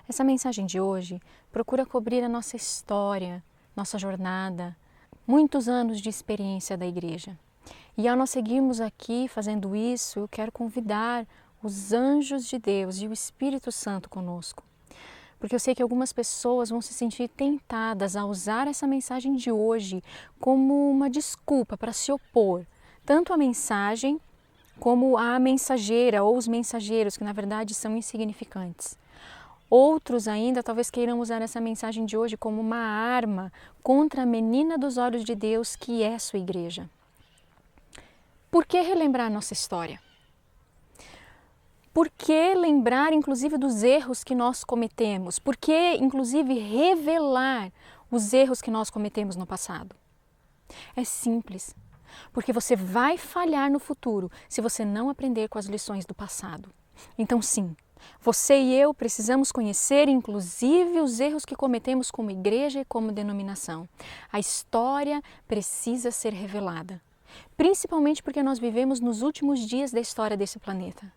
Essa mensagem de hoje procura cobrir a nossa história, nossa jornada, muitos anos de experiência da igreja. E ao nós seguirmos aqui fazendo isso, eu quero convidar os anjos de Deus e o Espírito Santo conosco. Porque eu sei que algumas pessoas vão se sentir tentadas a usar essa mensagem de hoje como uma desculpa para se opor, tanto à mensagem como à mensageira ou os mensageiros, que na verdade são insignificantes. Outros ainda talvez queiram usar essa mensagem de hoje como uma arma contra a menina dos olhos de Deus, que é sua igreja. Por que relembrar nossa história? Por que lembrar, inclusive, dos erros que nós cometemos? Por que, inclusive, revelar os erros que nós cometemos no passado? É simples, porque você vai falhar no futuro se você não aprender com as lições do passado. Então, sim, você e eu precisamos conhecer, inclusive, os erros que cometemos como igreja e como denominação. A história precisa ser revelada, principalmente porque nós vivemos nos últimos dias da história desse planeta.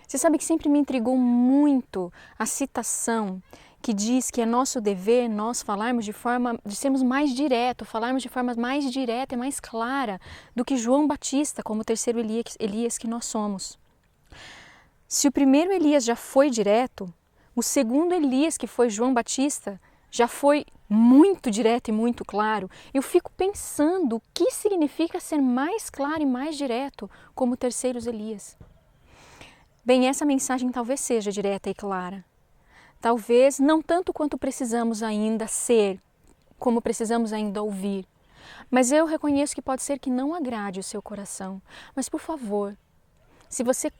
Você sabe que sempre me intrigou muito a citação que diz que é nosso dever nós falarmos de sermos mais direto, falarmos de forma mais direta e mais clara do que João Batista, como o terceiro Elias que nós somos. Se o primeiro Elias já foi direto, o segundo Elias, que foi João Batista, já foi muito direto e muito claro. Eu fico pensando o que significa ser mais claro e mais direto como o terceiro Elias. Bem, essa mensagem talvez seja direta e clara. Talvez não tanto quanto precisamos ainda ser, como precisamos ainda ouvir. Mas eu reconheço que pode ser que não agrade o seu coração. Mas, por favor, se você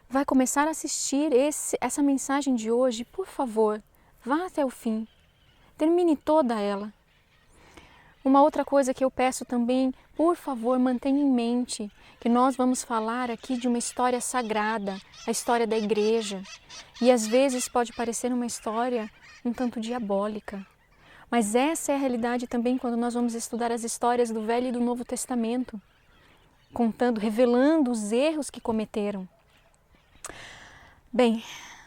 vai começar a assistir essa mensagem de hoje, por favor, vá até o fim. Termine toda ela. Uma outra coisa que eu peço também, por favor, mantenha em mente que nós vamos falar aqui de uma história sagrada, a história da igreja. E às vezes pode parecer uma história um tanto diabólica. Mas essa é a realidade também quando nós vamos estudar as histórias do Velho e do Novo Testamento, revelando os erros que cometeram. Bem,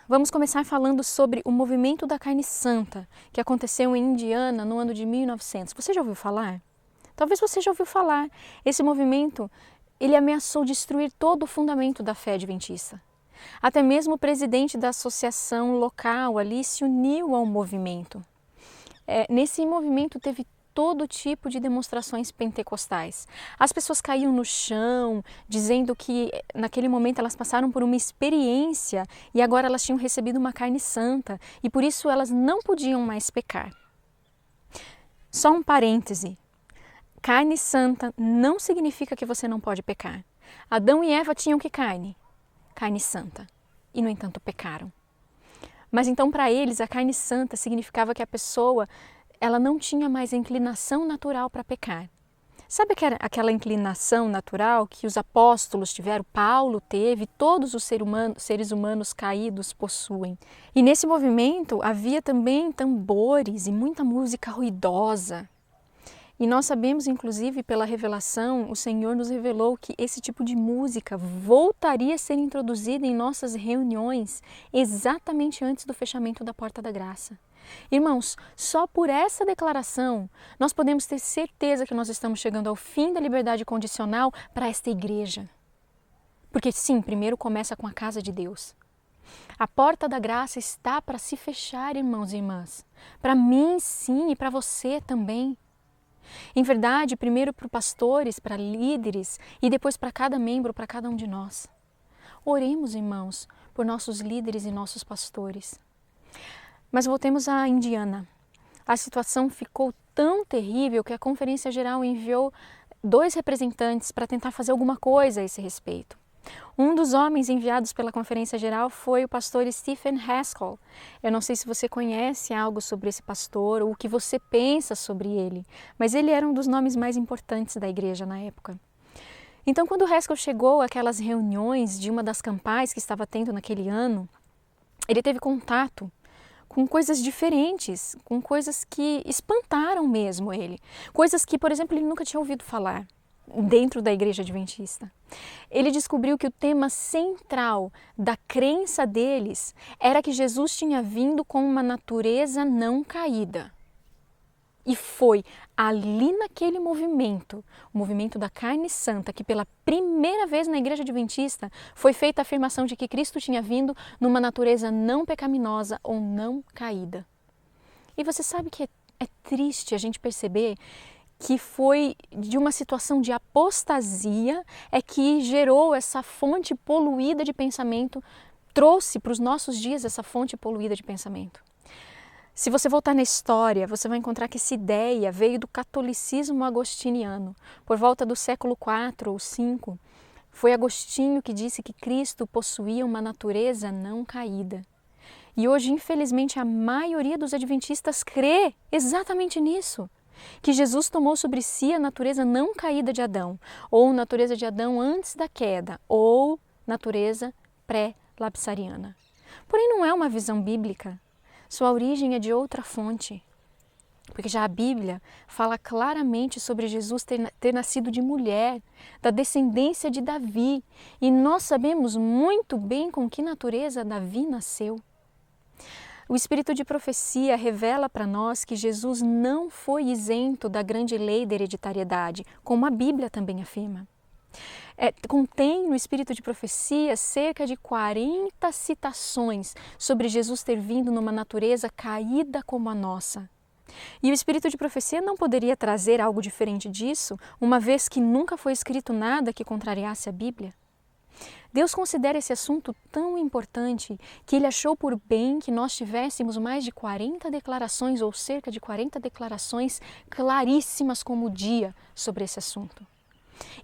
vamos começar falando sobre o movimento da carne santa, que aconteceu em Indiana no ano de 1900. Você já ouviu falar? Talvez você já ouviu falar. Esse movimento, ele ameaçou destruir todo o fundamento da fé adventista. Até mesmo o presidente da associação local ali se uniu ao movimento. Nesse movimento teve todo tipo de demonstrações pentecostais. As pessoas caíam no chão, dizendo que naquele momento elas passaram por uma experiência e agora elas tinham recebido uma carne santa e por isso elas não podiam mais pecar. Só um parêntese. Carne santa não significa que você não pode pecar. Adão e Eva tinham que carne? Carne santa. E, no entanto, pecaram. Mas então, para eles, a carne santa significava que a pessoa ela não tinha mais a inclinação natural para pecar. Sabe aquela inclinação natural que os apóstolos tiveram, Paulo teve, todos os seres humanos caídos possuem? E nesse movimento havia também tambores e muita música ruidosa. E nós sabemos, inclusive, pela revelação, o Senhor nos revelou que esse tipo de música voltaria a ser introduzida em nossas reuniões exatamente antes do fechamento da Porta da Graça. Irmãos, só por essa declaração nós podemos ter certeza que nós estamos chegando ao fim da liberdade condicional para esta igreja. Porque sim, primeiro começa com a casa de Deus. A porta da graça está para se fechar, irmãos e irmãs. Para mim, sim, e para você também. Em verdade, primeiro para pastores, para líderes e depois para cada membro, para cada um de nós. Oremos, irmãos, por nossos líderes e nossos pastores. Mas voltemos à Indiana. A situação ficou tão terrível que a Conferência Geral enviou 2 representantes para tentar fazer alguma coisa a esse respeito. Um dos homens enviados pela Conferência Geral foi o pastor Stephen Haskell. Eu não sei se você conhece algo sobre esse pastor ou o que você pensa sobre ele, mas ele era um dos nomes mais importantes da igreja na época. Então, quando Haskell chegou àquelas reuniões de uma das campais que estava tendo naquele ano, ele teve contato com coisas diferentes, com coisas que espantaram mesmo ele. Coisas que, por exemplo, ele nunca tinha ouvido falar. dentro da Igreja Adventista. Ele descobriu que o tema central da crença deles era que Jesus tinha vindo com uma natureza não caída. E foi ali naquele movimento, o movimento da carne santa, que pela primeira vez na Igreja Adventista foi feita a afirmação de que Cristo tinha vindo numa natureza não pecaminosa ou não caída. E você sabe que é triste a gente perceber que foi de uma situação de apostasia é que gerou essa fonte poluída de pensamento, trouxe para os nossos dias essa fonte poluída de pensamento. Se você voltar na história, você vai encontrar que essa ideia veio do catolicismo agostiniano. Por volta do século IV ou V, foi Agostinho que disse que Cristo possuía uma natureza não caída. E hoje, infelizmente, a maioria dos adventistas crê exatamente nisso. Que Jesus tomou sobre si a natureza não caída de Adão, ou natureza de Adão antes da queda, ou natureza pré-lapsariana. Porém, não é uma visão bíblica. Sua origem é de outra fonte, porque já a Bíblia fala claramente sobre Jesus ter nascido de mulher, da descendência de Davi, e nós sabemos muito bem com que natureza Davi nasceu. O Espírito de profecia revela para nós que Jesus não foi isento da grande lei da hereditariedade, como a Bíblia também afirma. Contém no Espírito de profecia cerca de 40 citações sobre Jesus ter vindo numa natureza caída como a nossa. E o Espírito de profecia não poderia trazer algo diferente disso, uma vez que nunca foi escrito nada que contrariasse a Bíblia. Deus considera esse assunto tão importante que Ele achou por bem que nós tivéssemos mais de 40 declarações ou cerca de 40 declarações claríssimas como o dia sobre esse assunto.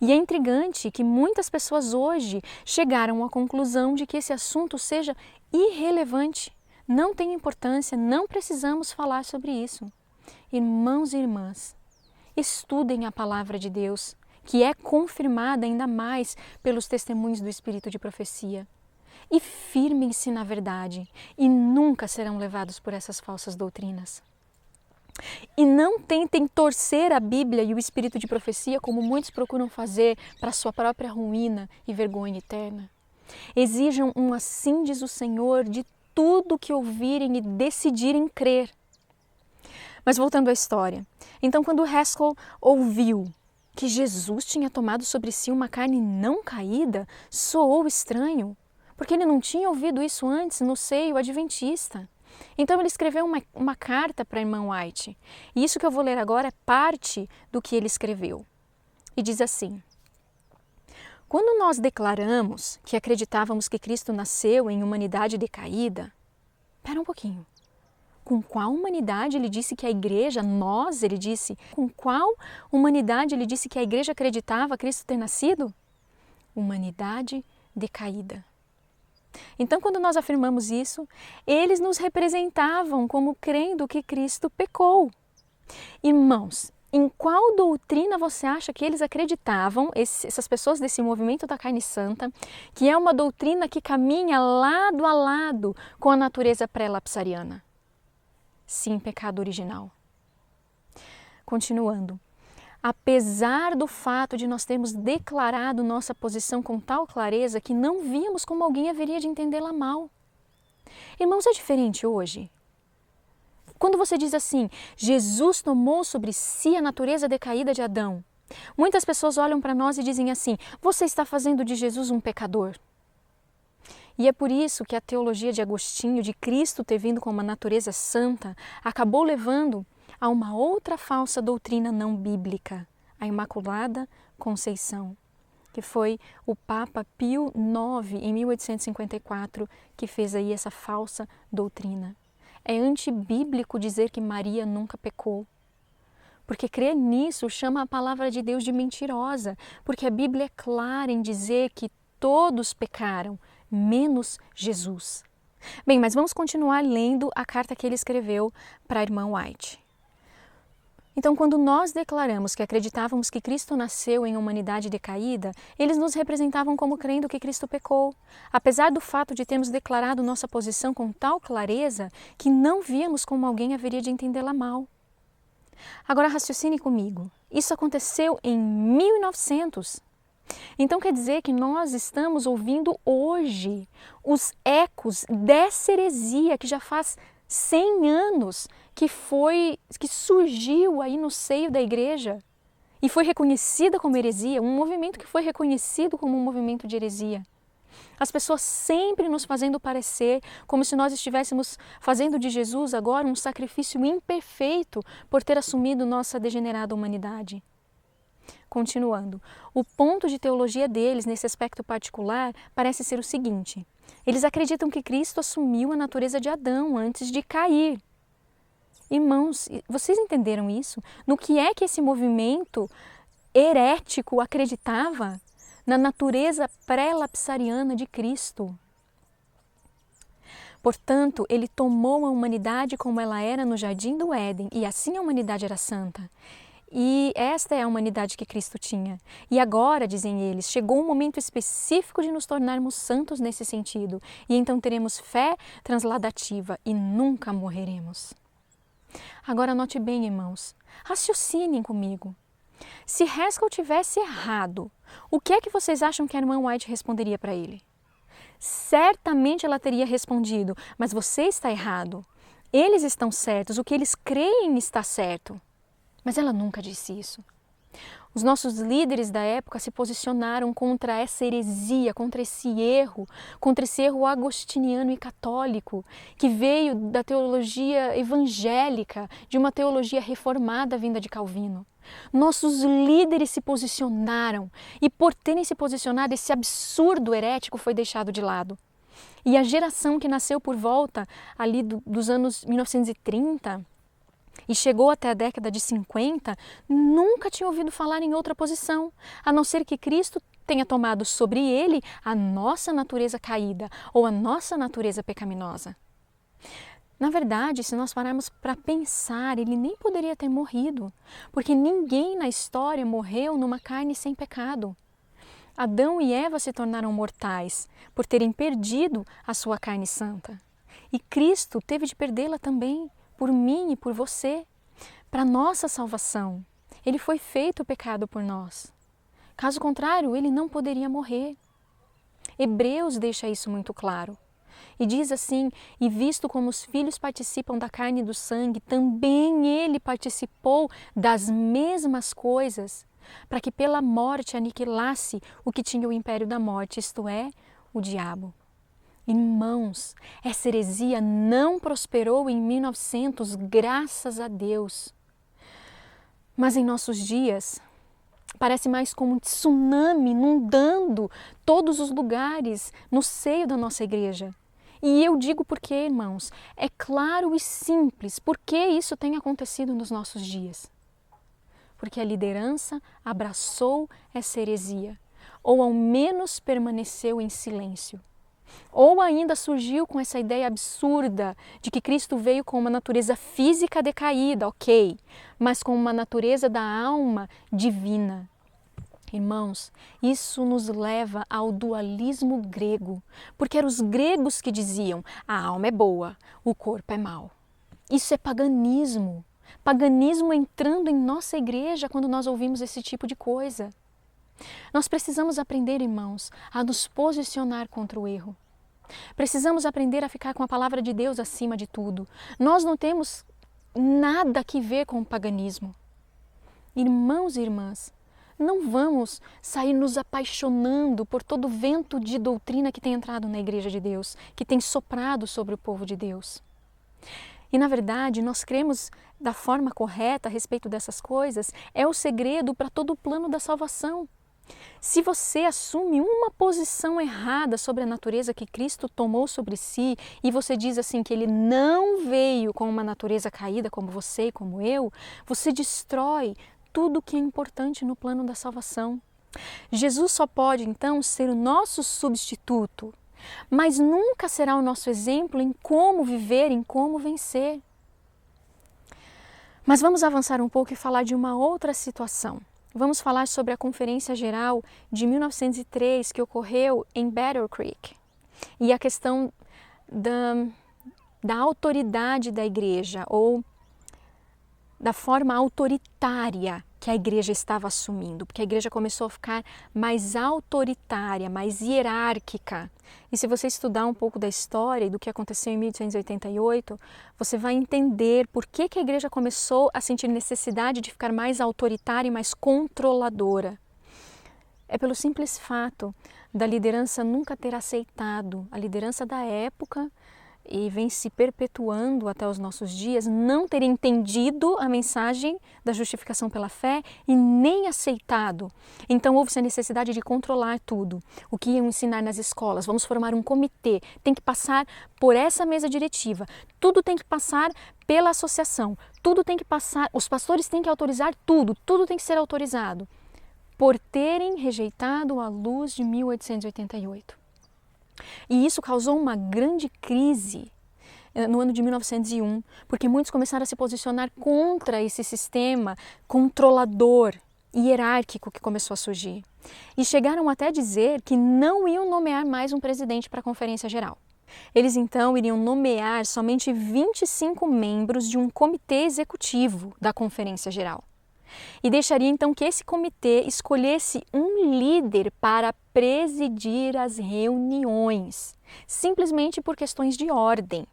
E é intrigante que muitas pessoas hoje chegaram à conclusão de que esse assunto seja irrelevante, não tem importância, não precisamos falar sobre isso. Irmãos e irmãs, estudem a palavra de Deus, que é confirmada ainda mais pelos testemunhos do Espírito de profecia. E firmem-se na verdade e nunca serão levados por essas falsas doutrinas. E não tentem torcer a Bíblia e o Espírito de profecia como muitos procuram fazer para sua própria ruína e vergonha eterna. Exijam um assim diz o Senhor de tudo que ouvirem e decidirem crer. Mas voltando à história, então quando Haskell ouviu que Jesus tinha tomado sobre si uma carne não caída, soou estranho, porque ele não tinha ouvido isso antes no seio adventista. Então ele escreveu uma carta para a irmã White, e isso que eu vou ler agora é parte do que ele escreveu. E diz assim: quando nós declaramos que acreditávamos que Cristo nasceu em humanidade decaída, espera um pouquinho, com qual humanidade ele disse que a igreja, ele disse, com qual humanidade ele disse que a igreja acreditava Cristo ter nascido? Humanidade decaída. Então, quando nós afirmamos isso, eles nos representavam como crendo que Cristo pecou. Irmãos, em qual doutrina você acha que eles acreditavam, essas pessoas desse movimento da carne santa, que é uma doutrina que caminha lado a lado com a natureza pré-lapsariana? Sim, pecado original. Continuando. Apesar do fato de nós termos declarado nossa posição com tal clareza que não víamos como alguém haveria de entendê-la mal. Irmãos, é diferente hoje. Quando você diz assim, Jesus tomou sobre si a natureza decaída de Adão, muitas pessoas olham para nós e dizem assim, você está fazendo de Jesus um pecador. E é por isso que a teologia de Agostinho, de Cristo ter vindo com uma natureza santa, acabou levando a uma outra falsa doutrina não bíblica, a Imaculada Conceição, que foi o Papa Pio IX, em 1854, que fez aí essa falsa doutrina. É antibíblico dizer que Maria nunca pecou, porque crer nisso chama a palavra de Deus de mentirosa, porque a Bíblia é clara em dizer que todos pecaram, menos Jesus. Bem, mas vamos continuar lendo a carta que ele escreveu para a irmã White. Então, quando nós declaramos que acreditávamos que Cristo nasceu em humanidade decaída, eles nos representavam como crendo que Cristo pecou, apesar do fato de termos declarado nossa posição com tal clareza que não víamos como alguém haveria de entendê-la mal. Agora raciocine comigo. Isso aconteceu em 1900. Então quer dizer que nós estamos ouvindo hoje os ecos dessa heresia que já faz 100 anos que surgiu aí no seio da igreja e foi reconhecida como heresia, um movimento que foi reconhecido como um movimento de heresia. As pessoas sempre nos fazendo parecer como se nós estivéssemos fazendo de Jesus agora um sacrifício imperfeito por ter assumido nossa degenerada humanidade. Continuando, o ponto de teologia deles nesse aspecto particular parece ser o seguinte: eles acreditam que Cristo assumiu a natureza de Adão antes de cair. Irmãos, vocês entenderam isso? No que é que esse movimento herético acreditava? Na natureza pré-lapsariana de Cristo. Portanto, ele tomou a humanidade como ela era no Jardim do Éden, e assim a humanidade era santa. E esta é a humanidade que Cristo tinha. E agora, dizem eles, chegou um momento específico de nos tornarmos santos nesse sentido, e então teremos fé transladativa e nunca morreremos. Agora note bem, irmãos, raciocinem comigo. Se Haskell tivesse errado, o que é que vocês acham que a irmã White responderia para ele? Certamente ela teria respondido, mas você está errado. Eles estão certos, o que eles creem está certo. Mas ela nunca disse isso. Os nossos líderes da época se posicionaram contra essa heresia, contra esse erro agostiniano e católico, que veio da teologia evangélica, de uma teologia reformada vinda de Calvino. Nossos líderes se posicionaram e, por terem se posicionado, esse absurdo herético foi deixado de lado. E a geração que nasceu por volta ali dos anos 1930 e chegou até a década de 50, nunca tinha ouvido falar em outra posição, a não ser que Cristo tenha tomado sobre ele a nossa natureza caída ou a nossa natureza pecaminosa. Na verdade, se nós pararmos para pensar, ele nem poderia ter morrido, porque ninguém na história morreu numa carne sem pecado. Adão e Eva se tornaram mortais por terem perdido a sua carne santa. E Cristo teve de perdê-la também, por mim e por você, para nossa salvação. Ele foi feito pecado por nós. Caso contrário, ele não poderia morrer. Hebreus deixa isso muito claro. E diz assim: e visto como os filhos participam da carne e do sangue, também ele participou das mesmas coisas, para que pela morte aniquilasse o que tinha o império da morte, isto é, o diabo. Irmãos, essa heresia não prosperou em 1900, graças a Deus. Mas em nossos dias, parece mais como um tsunami inundando todos os lugares no seio da nossa igreja. E eu digo por quê, irmãos? É claro e simples por que isso tem acontecido nos nossos dias. Porque a liderança abraçou essa heresia, ou ao menos permaneceu em silêncio. Ou ainda surgiu com essa ideia absurda de que Cristo veio com uma natureza física decaída, ok, mas com uma natureza da alma divina. Irmãos, isso nos leva ao dualismo grego, porque eram os gregos que diziam: a alma é boa, o corpo é mau. Isso é paganismo. Paganismo entrando em nossa igreja quando nós ouvimos esse tipo de coisa. Nós precisamos aprender, irmãos, a nos posicionar contra o erro. Precisamos aprender a ficar com a palavra de Deus acima de tudo. Nós não temos nada que ver com o paganismo. Irmãos e irmãs, não vamos sair nos apaixonando por todo o vento de doutrina que tem entrado na igreja de Deus, que tem soprado sobre o povo de Deus. E na verdade, nós cremos da forma correta a respeito dessas coisas, é o segredo para todo o plano da salvação. Se você assume uma posição errada sobre a natureza que Cristo tomou sobre si e você diz assim que ele não veio com uma natureza caída como você e como eu, você destrói tudo que é importante no plano da salvação. Jesus só pode então ser o nosso substituto, mas nunca será o nosso exemplo em como viver, em como vencer. Mas vamos avançar um pouco e falar de uma outra situação. Vamos falar sobre a Conferência Geral de 1903 que ocorreu em Battle Creek e a questão da autoridade da igreja ou da forma autoritária que a igreja estava assumindo, porque a igreja começou a ficar mais autoritária, mais hierárquica. E se você estudar um pouco da história e do que aconteceu em 1888, você vai entender por que a igreja começou a sentir necessidade de ficar mais autoritária e mais controladora. É pelo simples fato da liderança nunca ter aceitado, a liderança da época, e vem se perpetuando até os nossos dias, não ter entendido a mensagem da justificação pela fé e nem aceitado. Então houve-se a necessidade de controlar tudo. O que iam ensinar nas escolas? Vamos formar um comitê, tem que passar por essa mesa diretiva, tudo tem que passar pela associação, tudo tem que passar, os pastores têm que autorizar tudo, tudo tem que ser autorizado, por terem rejeitado a luz de 1888. E isso causou uma grande crise no ano de 1901, porque muitos começaram a se posicionar contra esse sistema controlador e hierárquico que começou a surgir. E chegaram até a dizer que não iam nomear mais um presidente para a Conferência Geral. Eles então iriam nomear somente 25 membros de um comitê executivo da Conferência Geral. E deixaria então que esse comitê escolhesse um líder para presidir as reuniões, simplesmente por questões de ordem.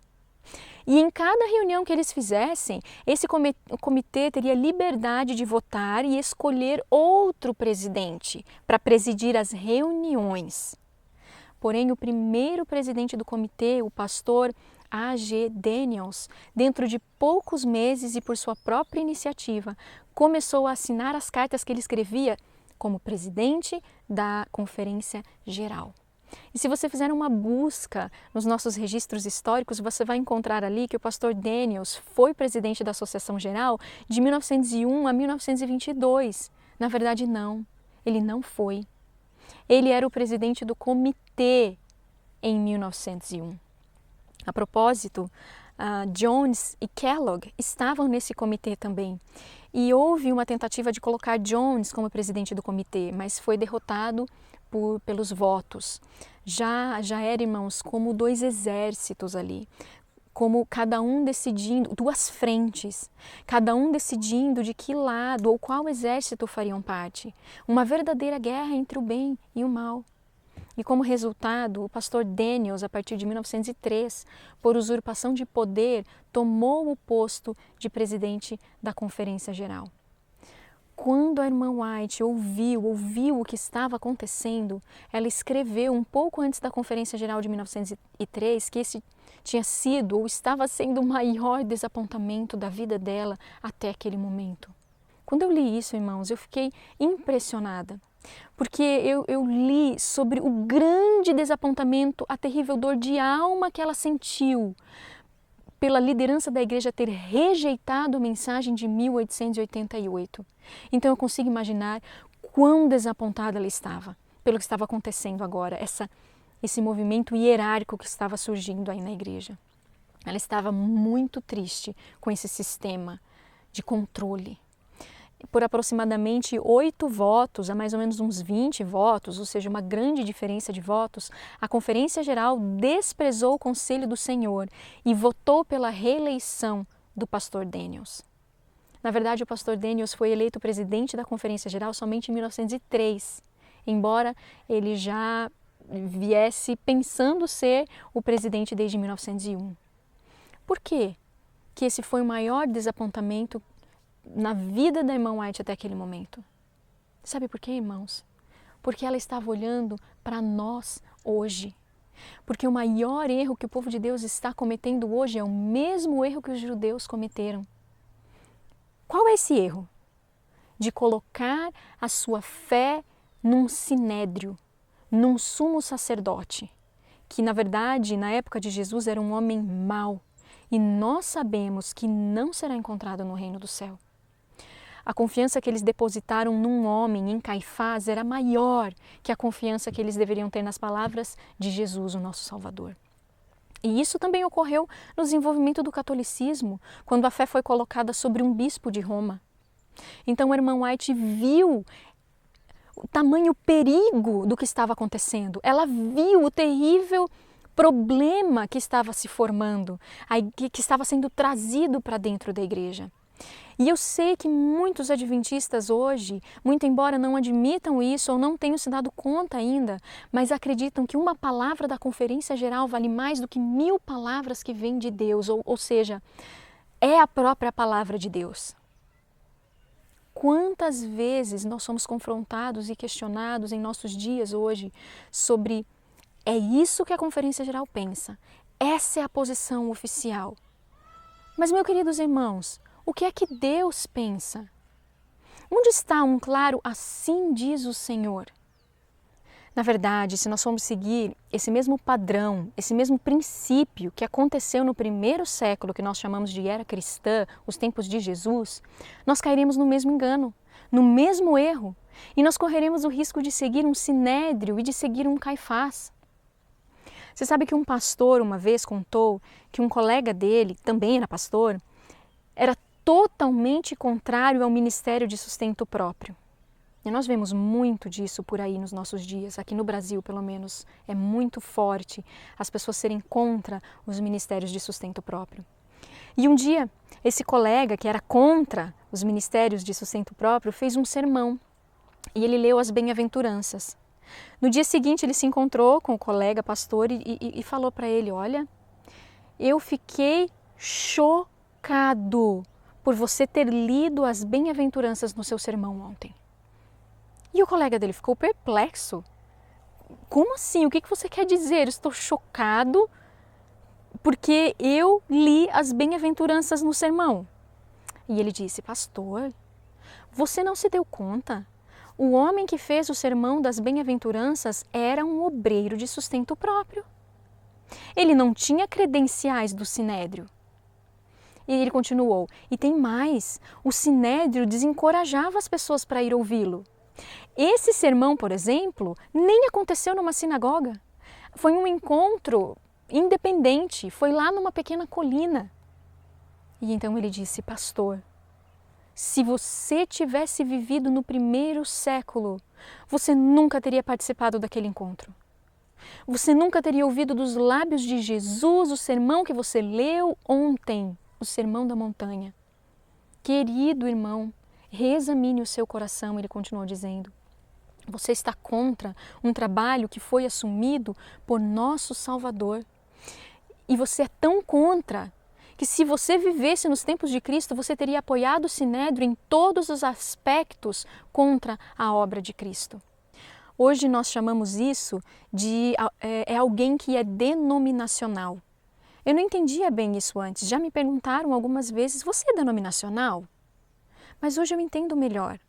E em cada reunião que eles fizessem, esse comitê teria liberdade de votar e escolher outro presidente para presidir as reuniões. Porém, o primeiro presidente do comitê, o pastor A.G. Daniels, dentro de poucos meses e por sua própria iniciativa, começou a assinar as cartas que ele escrevia como presidente da Conferência Geral. E se você fizer uma busca nos nossos registros históricos, você vai encontrar ali que o pastor Daniels foi presidente da Associação Geral de 1901 a 1922. Na verdade, não, ele não foi. Ele era o presidente do comitê em 1901. A propósito, Jones e Kellogg estavam nesse comitê também. E houve uma tentativa de colocar Jones como presidente do comitê, mas foi derrotado pelos votos. Já era, irmãos, como dois exércitos ali, como cada um decidindo, duas frentes, cada um decidindo de que lado ou qual exército fariam parte. Uma verdadeira guerra entre o bem e o mal. E como resultado, o pastor Daniels, a partir de 1903, por usurpação de poder, tomou o posto de presidente da Conferência Geral. Quando a irmã White ouviu o que estava acontecendo, ela escreveu um pouco antes da Conferência Geral de 1903 que esse tinha sido ou estava sendo o maior desapontamento da vida dela até aquele momento. Quando eu li isso, irmãos, eu fiquei impressionada, porque eu li sobre o grande desapontamento, a terrível dor de alma que ela sentiu pela liderança da igreja ter rejeitado a mensagem de 1888. Então eu consigo imaginar quão desapontada ela estava pelo que estava acontecendo agora, esse movimento hierárquico que estava surgindo aí na igreja. Ela estava muito triste com esse sistema de controle. Por aproximadamente 8 votos, a mais ou menos uns 20 votos, ou seja, uma grande diferença de votos, a Conferência Geral desprezou o Conselho do Senhor e votou pela reeleição do pastor Daniels. Na verdade, o pastor Daniels foi eleito presidente da Conferência Geral somente em 1903, embora ele já viesse pensando ser o presidente desde 1901. Por quê que esse foi o maior desapontamento na vida da irmã White até aquele momento? Sabe por quê, irmãos? Porque ela estava olhando para nós hoje. Porque o maior erro que o povo de Deus está cometendo hoje é o mesmo erro que os judeus cometeram. Qual é esse erro? De colocar a sua fé num sinédrio, num sumo sacerdote, que na verdade, na época de Jesus, era um homem mau. E nós sabemos que não será encontrado no reino do céu. A confiança que eles depositaram num homem, em Caifás, era maior que a confiança que eles deveriam ter nas palavras de Jesus, o nosso Salvador. E isso também ocorreu no desenvolvimento do catolicismo, quando a fé foi colocada sobre um bispo de Roma. Então a irmã White viu o tamanho perigo do que estava acontecendo. Ela viu o terrível problema que estava se formando, que estava sendo trazido para dentro da igreja. E eu sei que muitos adventistas hoje, muito embora não admitam isso ou não tenham se dado conta ainda, mas acreditam que uma palavra da Conferência Geral vale mais do que 1000 palavras que vêm de Deus, ou seja, é a própria palavra de Deus. Quantas vezes nós somos confrontados e questionados em nossos dias hoje sobre é isso que a Conferência Geral pensa, essa é a posição oficial. Mas, meus queridos irmãos, o que é que Deus pensa? Onde está um claro assim diz o Senhor? Na verdade, se nós formos seguir esse mesmo padrão, esse mesmo princípio que aconteceu no primeiro século, que nós chamamos de era cristã, os tempos de Jesus, nós cairemos no mesmo engano, no mesmo erro, e nós correremos o risco de seguir um Sinédrio e de seguir um Caifás. Você sabe que um pastor uma vez contou que um colega dele, que também era pastor, era totalmente contrário ao ministério de sustento próprio. E nós vemos muito disso por aí nos nossos dias, aqui no Brasil pelo menos, é muito forte as pessoas serem contra os ministérios de sustento próprio. E um dia, esse colega que era contra os ministérios de sustento próprio fez um sermão e ele leu as bem-aventuranças. No dia seguinte ele se encontrou com o colega pastor e falou para ele, olha, eu fiquei chocado por você ter lido as bem-aventuranças no seu sermão ontem. E o colega dele ficou perplexo. Como assim? O que você quer dizer? Eu estou chocado porque eu li as bem-aventuranças no sermão. E ele disse, pastor, você não se deu conta? O homem que fez o sermão das bem-aventuranças era um obreiro de sustento próprio. Ele não tinha credenciais do Sinédrio. E ele continuou, e tem mais, o Sinédrio desencorajava as pessoas para ir ouvi-lo. Esse sermão, por exemplo, nem aconteceu numa sinagoga. Foi um encontro independente, foi lá numa pequena colina. E então ele disse, pastor, se você tivesse vivido no primeiro século, você nunca teria participado daquele encontro. Você nunca teria ouvido dos lábios de Jesus o sermão que você leu ontem, o Sermão da Montanha. Querido irmão, reexamine o seu coração, ele continuou dizendo. Você está contra um trabalho que foi assumido por nosso Salvador. E você é tão contra que se você vivesse nos tempos de Cristo, você teria apoiado o Sinédrio em todos os aspectos contra a obra de Cristo. Hoje nós chamamos isso de alguém que é denominacional. Eu não entendia bem isso antes. Já me perguntaram algumas vezes, você é denominacional? Mas hoje eu entendo melhor.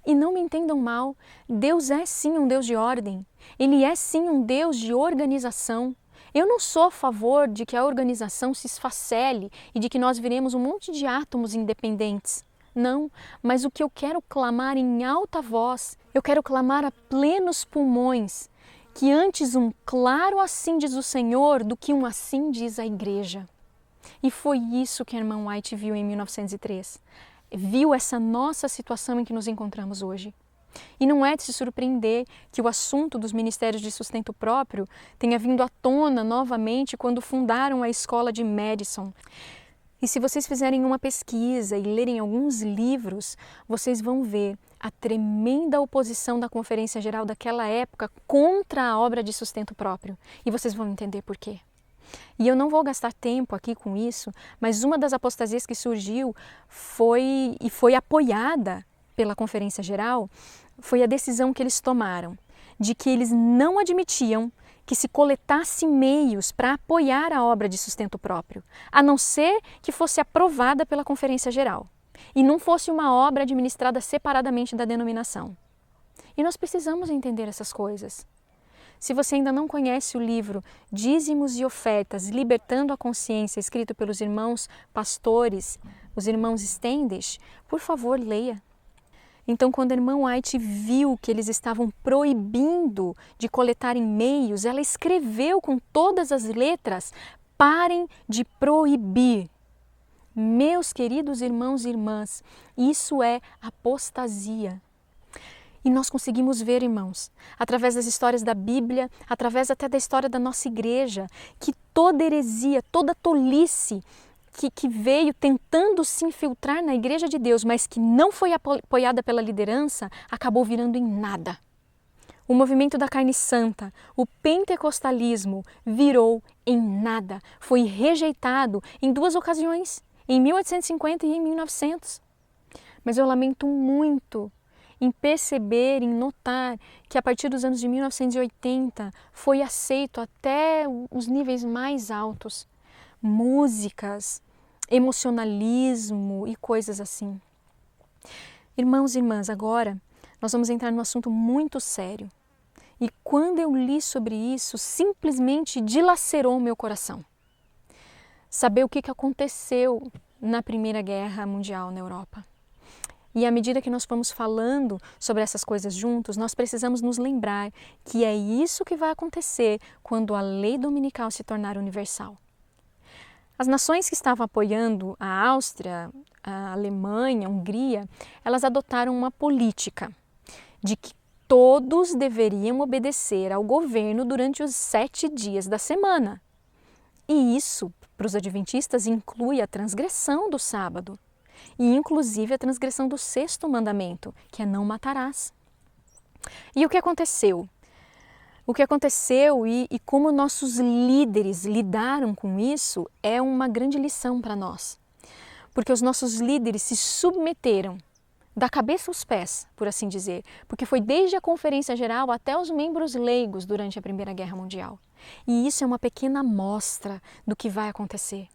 E não me entendam mal, Deus é sim um Deus de ordem. Ele é sim um Deus de organização. Eu não sou a favor de que a organização se esfacele e de que nós viremos um monte de átomos independentes. Não, mas o que eu quero clamar em alta voz, eu quero clamar a plenos pulmões, que antes um claro assim diz o Senhor do que um assim diz a igreja. E foi isso que a irmã White viu em 1903. Viu essa nossa situação em que nos encontramos hoje. E não é de se surpreender que o assunto dos ministérios de sustento próprio tenha vindo à tona novamente quando fundaram a escola de Madison. E se vocês fizerem uma pesquisa e lerem alguns livros, vocês vão ver a tremenda oposição da Conferência Geral daquela época contra a obra de sustento próprio. E vocês vão entender por quê. E eu não vou gastar tempo aqui com isso, mas uma das apostasias que surgiu foi apoiada pela Conferência Geral, foi a decisão que eles tomaram, de que eles não admitiam que se coletasse meios para apoiar a obra de sustento próprio, a não ser que fosse aprovada pela Conferência Geral e não fosse uma obra administrada separadamente da denominação. E nós precisamos entender essas coisas. Se você ainda não conhece o livro Dízimos e Ofertas, Libertando a Consciência, escrito pelos irmãos pastores, os irmãos Standish, por favor, leia. Então, quando a irmã White viu que eles estavam proibindo de coletar e-mails, ela escreveu com todas as letras, parem de proibir. Meus queridos irmãos e irmãs, isso é apostasia. E nós conseguimos ver, irmãos, através das histórias da Bíblia, através até da história da nossa igreja, que toda heresia, toda tolice que veio tentando se infiltrar na Igreja de Deus, mas que não foi apoiada pela liderança, acabou virando em nada. O movimento da carne santa, o pentecostalismo, virou em nada. Foi rejeitado em 2 ocasiões, em 1850 e em 1900. Mas eu lamento muito em perceber, em notar que a partir dos anos de 1980 foi aceito até os níveis mais altos. Músicas, emocionalismo e coisas assim. Irmãos e irmãs, agora nós vamos entrar num assunto muito sério. E quando eu li sobre isso, simplesmente dilacerou o meu coração. Saber o que aconteceu na Primeira Guerra Mundial na Europa. E à medida que nós fomos falando sobre essas coisas juntos, nós precisamos nos lembrar que é isso que vai acontecer quando a lei dominical se tornar universal. As nações que estavam apoiando a Áustria, a Alemanha, a Hungria, elas adotaram uma política de que todos deveriam obedecer ao governo durante os 7 dias da semana. E isso, para os adventistas, inclui a transgressão do sábado. E inclusive a transgressão do 6º mandamento, que é não matarás. E o que aconteceu? O que aconteceu e como nossos líderes lidaram com isso é uma grande lição para nós. Porque os nossos líderes se submeteram da cabeça aos pés, por assim dizer, porque foi desde a Conferência Geral até os membros leigos durante a Primeira Guerra Mundial. E isso é uma pequena amostra do que vai acontecer.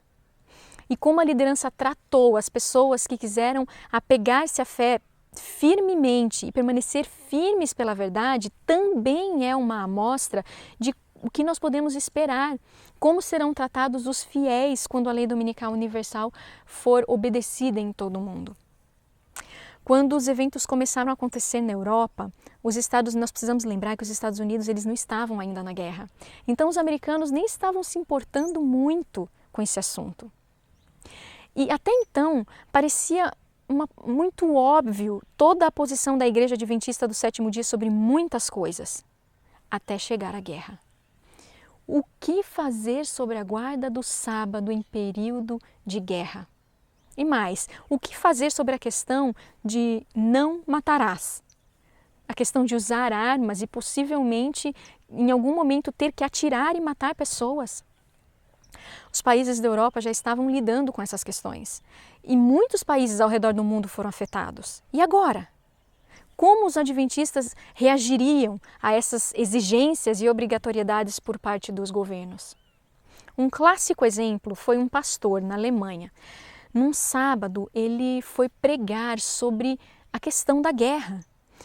E como a liderança tratou as pessoas que quiseram apegar-se à fé firmemente e permanecer firmes pela verdade, também é uma amostra de o que nós podemos esperar, como serão tratados os fiéis quando a lei dominical universal for obedecida em todo o mundo. Quando os eventos começaram a acontecer na Europa, nós precisamos lembrar que os Estados Unidos eles não estavam ainda na guerra. Então os americanos nem estavam se importando muito com esse assunto. E até então parecia muito óbvio toda a posição da Igreja Adventista do 7º dia sobre muitas coisas, até chegar a guerra. O que fazer sobre a guarda do sábado em período de guerra? E mais, o que fazer sobre a questão de não matarás? A questão de usar armas e possivelmente, em algum momento, ter que atirar e matar pessoas. Os países da Europa já estavam lidando com essas questões. E muitos países ao redor do mundo foram afetados. E agora? Como os adventistas reagiriam a essas exigências e obrigatoriedades por parte dos governos? Um clássico exemplo foi um pastor na Alemanha. Num sábado, ele foi pregar sobre a questão da guerra.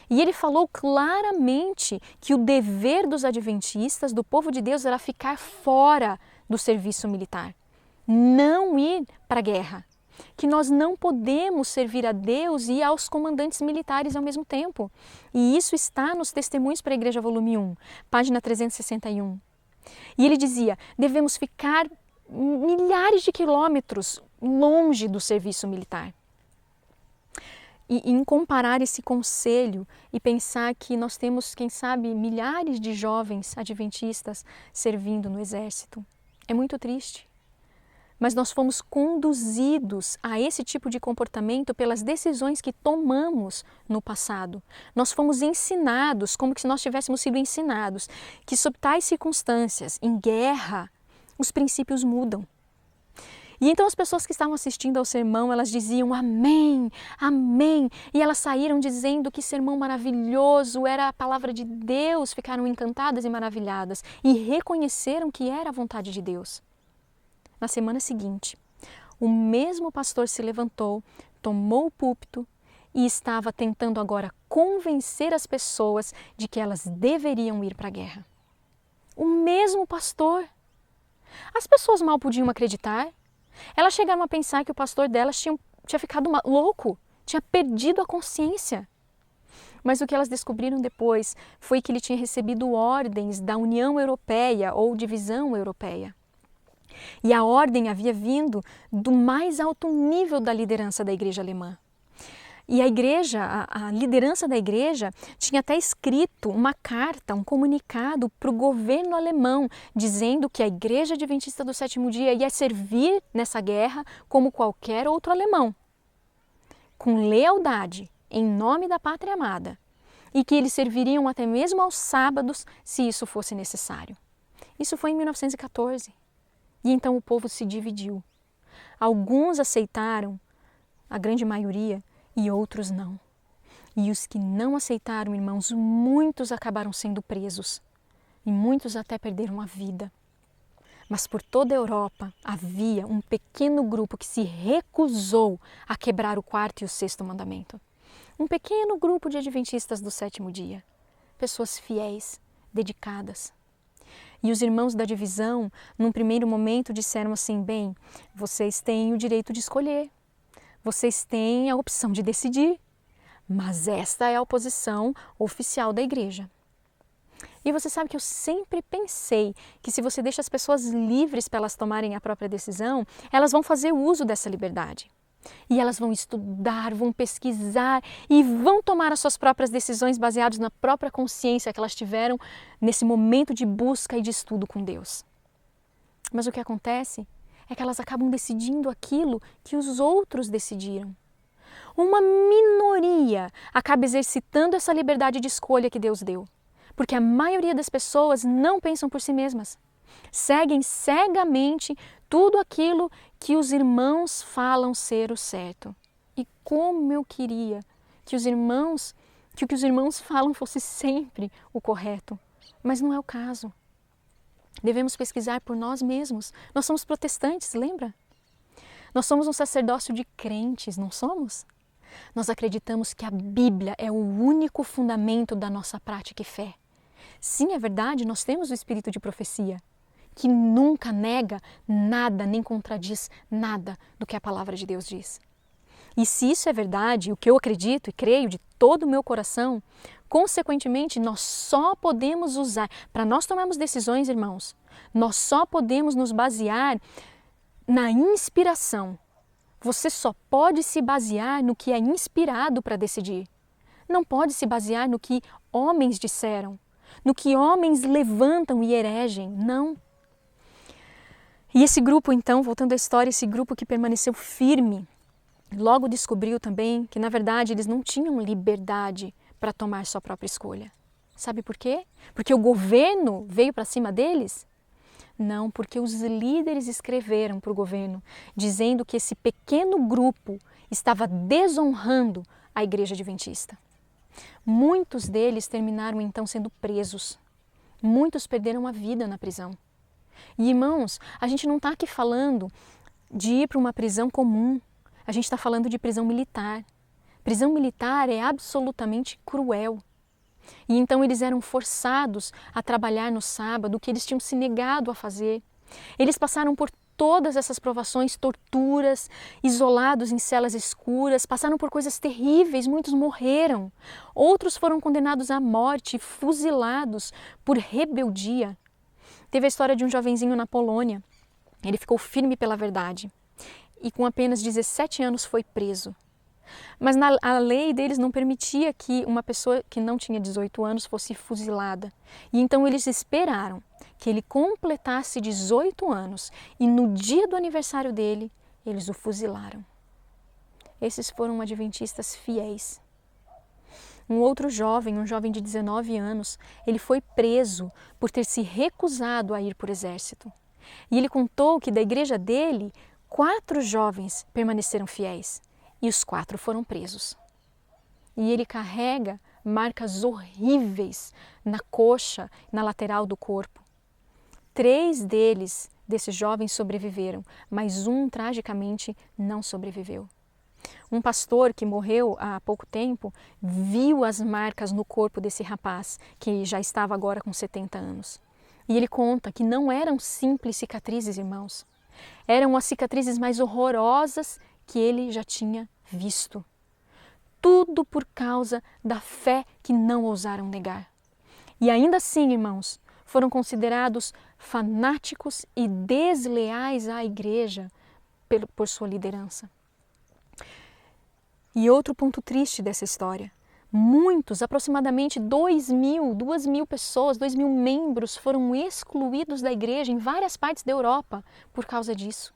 E ele falou claramente que o dever dos adventistas, do povo de Deus, era ficar fora do serviço militar. Não ir para a guerra. Que nós não podemos servir a Deus e aos comandantes militares ao mesmo tempo. E isso está nos Testemunhos para a Igreja, volume 1, página 361. E ele dizia, devemos ficar milhares de quilômetros longe do serviço militar. E em comparar esse conselho e pensar que nós temos, quem sabe, milhares de jovens adventistas servindo no exército, é muito triste. Mas nós fomos conduzidos a esse tipo de comportamento pelas decisões que tomamos no passado. Nós fomos ensinados, como se nós tivéssemos sido ensinados, que sob tais circunstâncias, em guerra, os princípios mudam. E então as pessoas que estavam assistindo ao sermão, elas diziam amém, amém. E elas saíram dizendo que sermão maravilhoso, era a palavra de Deus, ficaram encantadas e maravilhadas e reconheceram que era a vontade de Deus. Na semana seguinte, o mesmo pastor se levantou, tomou o púlpito e estava tentando agora convencer as pessoas de que elas deveriam ir para a guerra. O mesmo pastor. As pessoas mal podiam acreditar. Elas chegaram a pensar que o pastor delas tinha ficado louco, tinha perdido a consciência. Mas o que elas descobriram depois foi que ele tinha recebido ordens da União Europeia ou Divisão Europeia. E a ordem havia vindo do mais alto nível da liderança da igreja alemã. E a igreja, a liderança da igreja, tinha até escrito uma carta, um comunicado para o governo alemão, dizendo que a Igreja Adventista do Sétimo Dia ia servir nessa guerra como qualquer outro alemão, com lealdade, em nome da pátria amada, e que eles serviriam até mesmo aos sábados, se isso fosse necessário. Isso foi em 1914. E então o povo se dividiu. Alguns aceitaram, a grande maioria, e outros não. E os que não aceitaram, irmãos, muitos acabaram sendo presos. E muitos até perderam a vida. Mas por toda a Europa havia um pequeno grupo que se recusou a quebrar o quarto e o sexto mandamento. Um pequeno grupo de adventistas do sétimo dia. Pessoas fiéis, dedicadas. E os irmãos da divisão, num primeiro momento, disseram assim: bem, vocês têm o direito de escolher. Vocês têm a opção de decidir, mas esta é a posição oficial da igreja. E você sabe que eu sempre pensei que se você deixa as pessoas livres para elas tomarem a própria decisão, elas vão fazer uso dessa liberdade. E elas vão estudar, vão pesquisar e vão tomar as suas próprias decisões baseadas na própria consciência que elas tiveram nesse momento de busca e de estudo com Deus. Mas o que acontece é que elas acabam decidindo aquilo que os outros decidiram. Uma minoria acaba exercitando essa liberdade de escolha que Deus deu, porque a maioria das pessoas não pensam por si mesmas. Seguem cegamente tudo aquilo que os irmãos falam ser o certo. E como eu queria que o que os irmãos falam fosse sempre o correto, mas não é o caso. Devemos pesquisar por nós mesmos. Nós somos protestantes, lembra? Nós somos um sacerdócio de crentes, não somos? Nós acreditamos que a Bíblia é o único fundamento da nossa prática e fé. Sim, é verdade, nós temos o espírito de profecia, que nunca nega nada nem contradiz nada do que a palavra de Deus diz. E se isso é verdade, o que eu acredito e creio de todo o meu coração, consequentemente nós só podemos usar, para nós tomarmos decisões, irmãos, nós só podemos nos basear na inspiração. Você só pode se basear no que é inspirado para decidir. Não pode se basear no que homens disseram, no que homens levantam e eregem, não. E esse grupo então, voltando à história, esse grupo que permaneceu firme, logo descobriu também que na verdade eles não tinham liberdade para tomar sua própria escolha. Sabe por quê? Porque o governo veio para cima deles? Não, porque os líderes escreveram para o governo, dizendo que esse pequeno grupo estava desonrando a Igreja Adventista. Muitos deles terminaram então sendo presos. Muitos perderam a vida na prisão. E irmãos, a gente não está aqui falando de ir para uma prisão comum. A gente está falando de prisão militar. Prisão militar é absolutamente cruel. E então eles eram forçados a trabalhar no sábado, o que eles tinham se negado a fazer. Eles passaram por todas essas provações, torturas, isolados em celas escuras, passaram por coisas terríveis, muitos morreram. Outros foram condenados à morte, fuzilados por rebeldia. Teve a história de um jovenzinho na Polônia. Ele ficou firme pela verdade e com apenas 17 anos foi preso. Mas a lei deles não permitia que uma pessoa que não tinha 18 anos fosse fuzilada. E então eles esperaram que ele completasse 18 anos e no dia do aniversário dele, eles o fuzilaram. Esses foram adventistas fiéis. Um outro jovem, um jovem de 19 anos, ele foi preso por ter se recusado a ir para o exército. E ele contou que da igreja dele, 4 jovens permaneceram fiéis. E os 4 foram presos. E ele carrega marcas horríveis na coxa, na lateral do corpo. 3 desses jovens sobreviveram, mas um tragicamente não sobreviveu. Um pastor que morreu há pouco tempo viu as marcas no corpo desse rapaz, que já estava agora com 70 anos. E ele conta que não eram simples cicatrizes, irmãos. Eram as cicatrizes mais horrorosas que ele já tinha visto. Tudo por causa da fé que não ousaram negar. E ainda assim, irmãos, foram considerados fanáticos e desleais à igreja por sua liderança. E outro ponto triste dessa história. Muitos, aproximadamente 2.000 pessoas, 2.000 membros foram excluídos da igreja em várias partes da Europa por causa disso.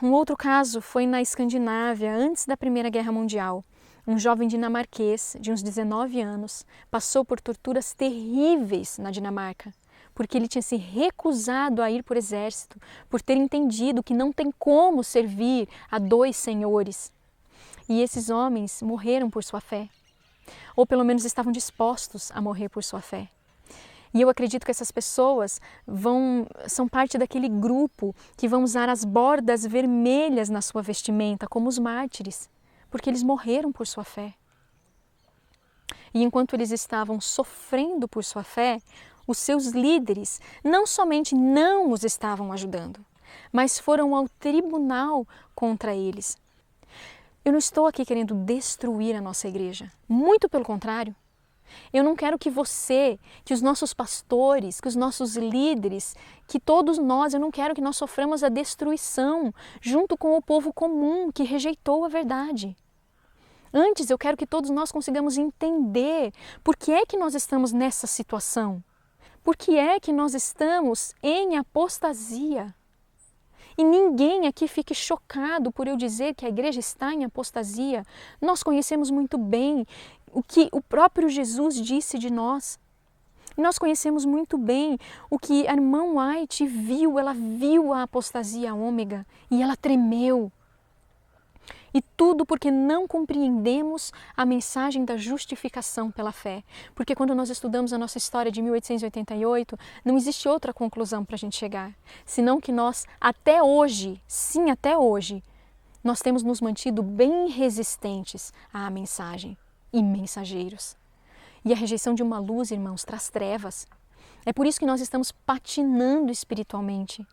Um outro caso foi na Escandinávia, antes da Primeira Guerra Mundial. Um jovem dinamarquês de uns 19 anos passou por torturas terríveis na Dinamarca, porque ele tinha se recusado a ir para o exército, por ter entendido que não tem como servir a 2 senhores. E esses homens morreram por sua fé, ou pelo menos estavam dispostos a morrer por sua fé. E eu acredito que essas pessoas são parte daquele grupo que vão usar as bordas vermelhas na sua vestimenta, como os mártires, porque eles morreram por sua fé. E enquanto eles estavam sofrendo por sua fé, os seus líderes não somente não os estavam ajudando, mas foram ao tribunal contra eles. Eu não estou aqui querendo destruir a nossa igreja, muito pelo contrário. Eu não quero que você, que os nossos pastores, que os nossos líderes, que todos nós, eu não quero que nós soframos a destruição junto com o povo comum que rejeitou a verdade. Antes, eu quero que todos nós consigamos entender por que é que nós estamos nessa situação. Por que é que nós estamos em apostasia. E ninguém aqui fique chocado por eu dizer que a igreja está em apostasia. Nós conhecemos muito bem o que o próprio Jesus disse de nós. Nós conhecemos muito bem o que a irmã White viu. Ela viu a apostasia ômega e ela tremeu. E tudo porque não compreendemos a mensagem da justificação pela fé. Porque quando nós estudamos a nossa história de 1888, não existe outra conclusão para a gente chegar. Senão que nós, até hoje, sim, até hoje, nós temos nos mantido bem resistentes à mensagem e mensageiros. E a rejeição de uma luz, irmãos, traz trevas. É por isso que nós estamos patinando espiritualmente.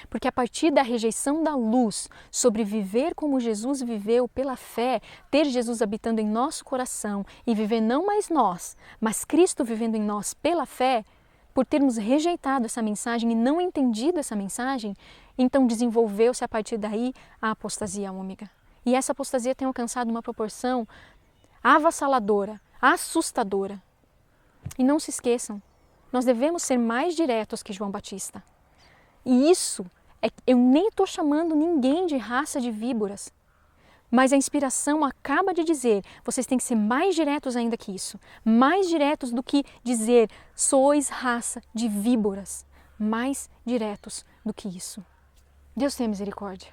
Porque a partir da rejeição da luz, sobre viver como Jesus viveu pela fé, ter Jesus habitando em nosso coração e viver não mais nós, mas Cristo vivendo em nós pela fé, por termos rejeitado essa mensagem e não entendido essa mensagem, então desenvolveu-se a partir daí a apostasia ômega. E essa apostasia tem alcançado uma proporção avassaladora, assustadora. E não se esqueçam, nós devemos ser mais diretos que João Batista. E isso, eu nem estou chamando ninguém de raça de víboras, mas a inspiração acaba de dizer, vocês têm que ser mais diretos ainda que isso, mais diretos do que dizer, sois raça de víboras, mais diretos do que isso. Deus tenha misericórdia.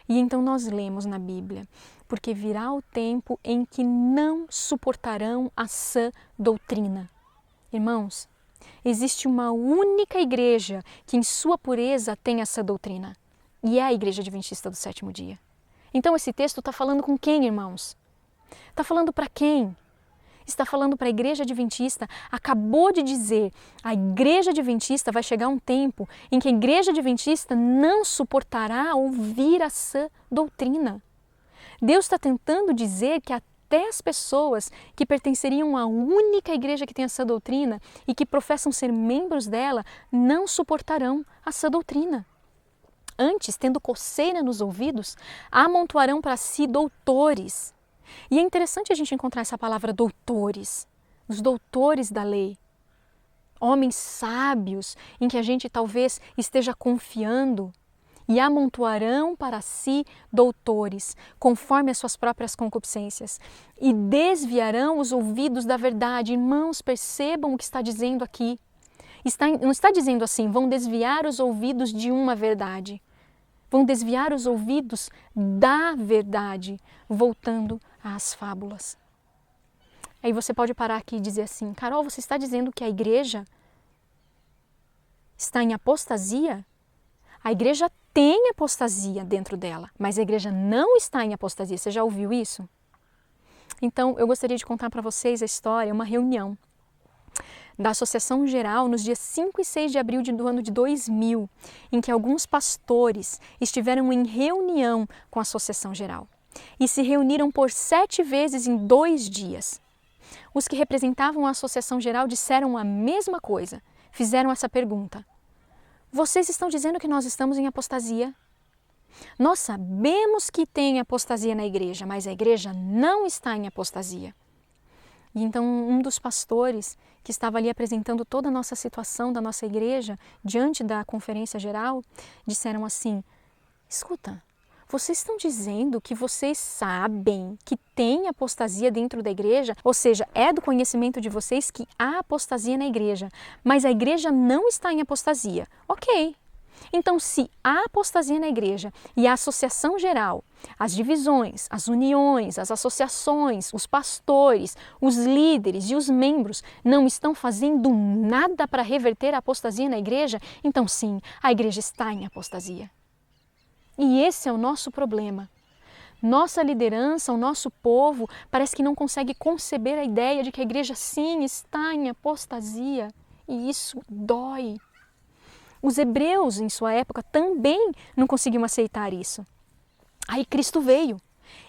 E então nós lemos na Bíblia, porque virá o tempo em que não suportarão a sã doutrina. Irmãos, existe uma única igreja que em sua pureza tem essa doutrina. E é a Igreja Adventista do Sétimo Dia. Então esse texto está falando com quem, irmãos? Está falando para quem? Está falando para a Igreja Adventista. Acabou de dizer, a Igreja Adventista vai chegar um tempo em que a Igreja Adventista não suportará ouvir a sã doutrina. Deus está tentando dizer que até as pessoas que pertenceriam à única igreja que tem essa doutrina e que professam ser membros dela, não suportarão a sã doutrina. Antes, tendo coceira nos ouvidos, amontoarão para si doutores. E é interessante a gente encontrar essa palavra doutores, os doutores da lei. Homens sábios em que a gente talvez esteja confiando. E amontoarão para si doutores, conforme as suas próprias concupiscências, e desviarão os ouvidos da verdade. Irmãos, percebam o que está dizendo aqui. Não está dizendo assim, vão desviar os ouvidos de uma verdade. Vão desviar os ouvidos da verdade, voltando às fábulas. Aí você pode parar aqui e dizer assim, Carol, você está dizendo que a igreja está em apostasia? A igreja tem apostasia dentro dela, mas a igreja não está em apostasia. Você já ouviu isso? Então, eu gostaria de contar para vocês a história, uma reunião da Associação Geral nos dias 5 e 6 de abril do ano de 2000, em que alguns pastores estiveram em reunião com a Associação Geral e se reuniram por 7 vezes em 2 dias. Os que representavam a Associação Geral disseram a mesma coisa, fizeram essa pergunta. Vocês estão dizendo que nós estamos em apostasia? Nós sabemos que tem apostasia na igreja, mas a igreja não está em apostasia. E então um dos pastores que estava ali apresentando toda a nossa situação da nossa igreja diante da conferência geral, disseram assim: escuta, vocês estão dizendo que vocês sabem que tem apostasia dentro da igreja, ou seja, é do conhecimento de vocês que há apostasia na igreja, mas a igreja não está em apostasia. Ok. Então, se há apostasia na igreja e a associação geral, as divisões, as uniões, as associações, os pastores, os líderes e os membros não estão fazendo nada para reverter a apostasia na igreja, então sim, a igreja está em apostasia. E esse é o nosso problema. Nossa liderança, o nosso povo, parece que não consegue conceber a ideia de que a igreja sim está em apostasia. E isso dói. Os hebreus, em sua época, também não conseguiam aceitar isso. Aí Cristo veio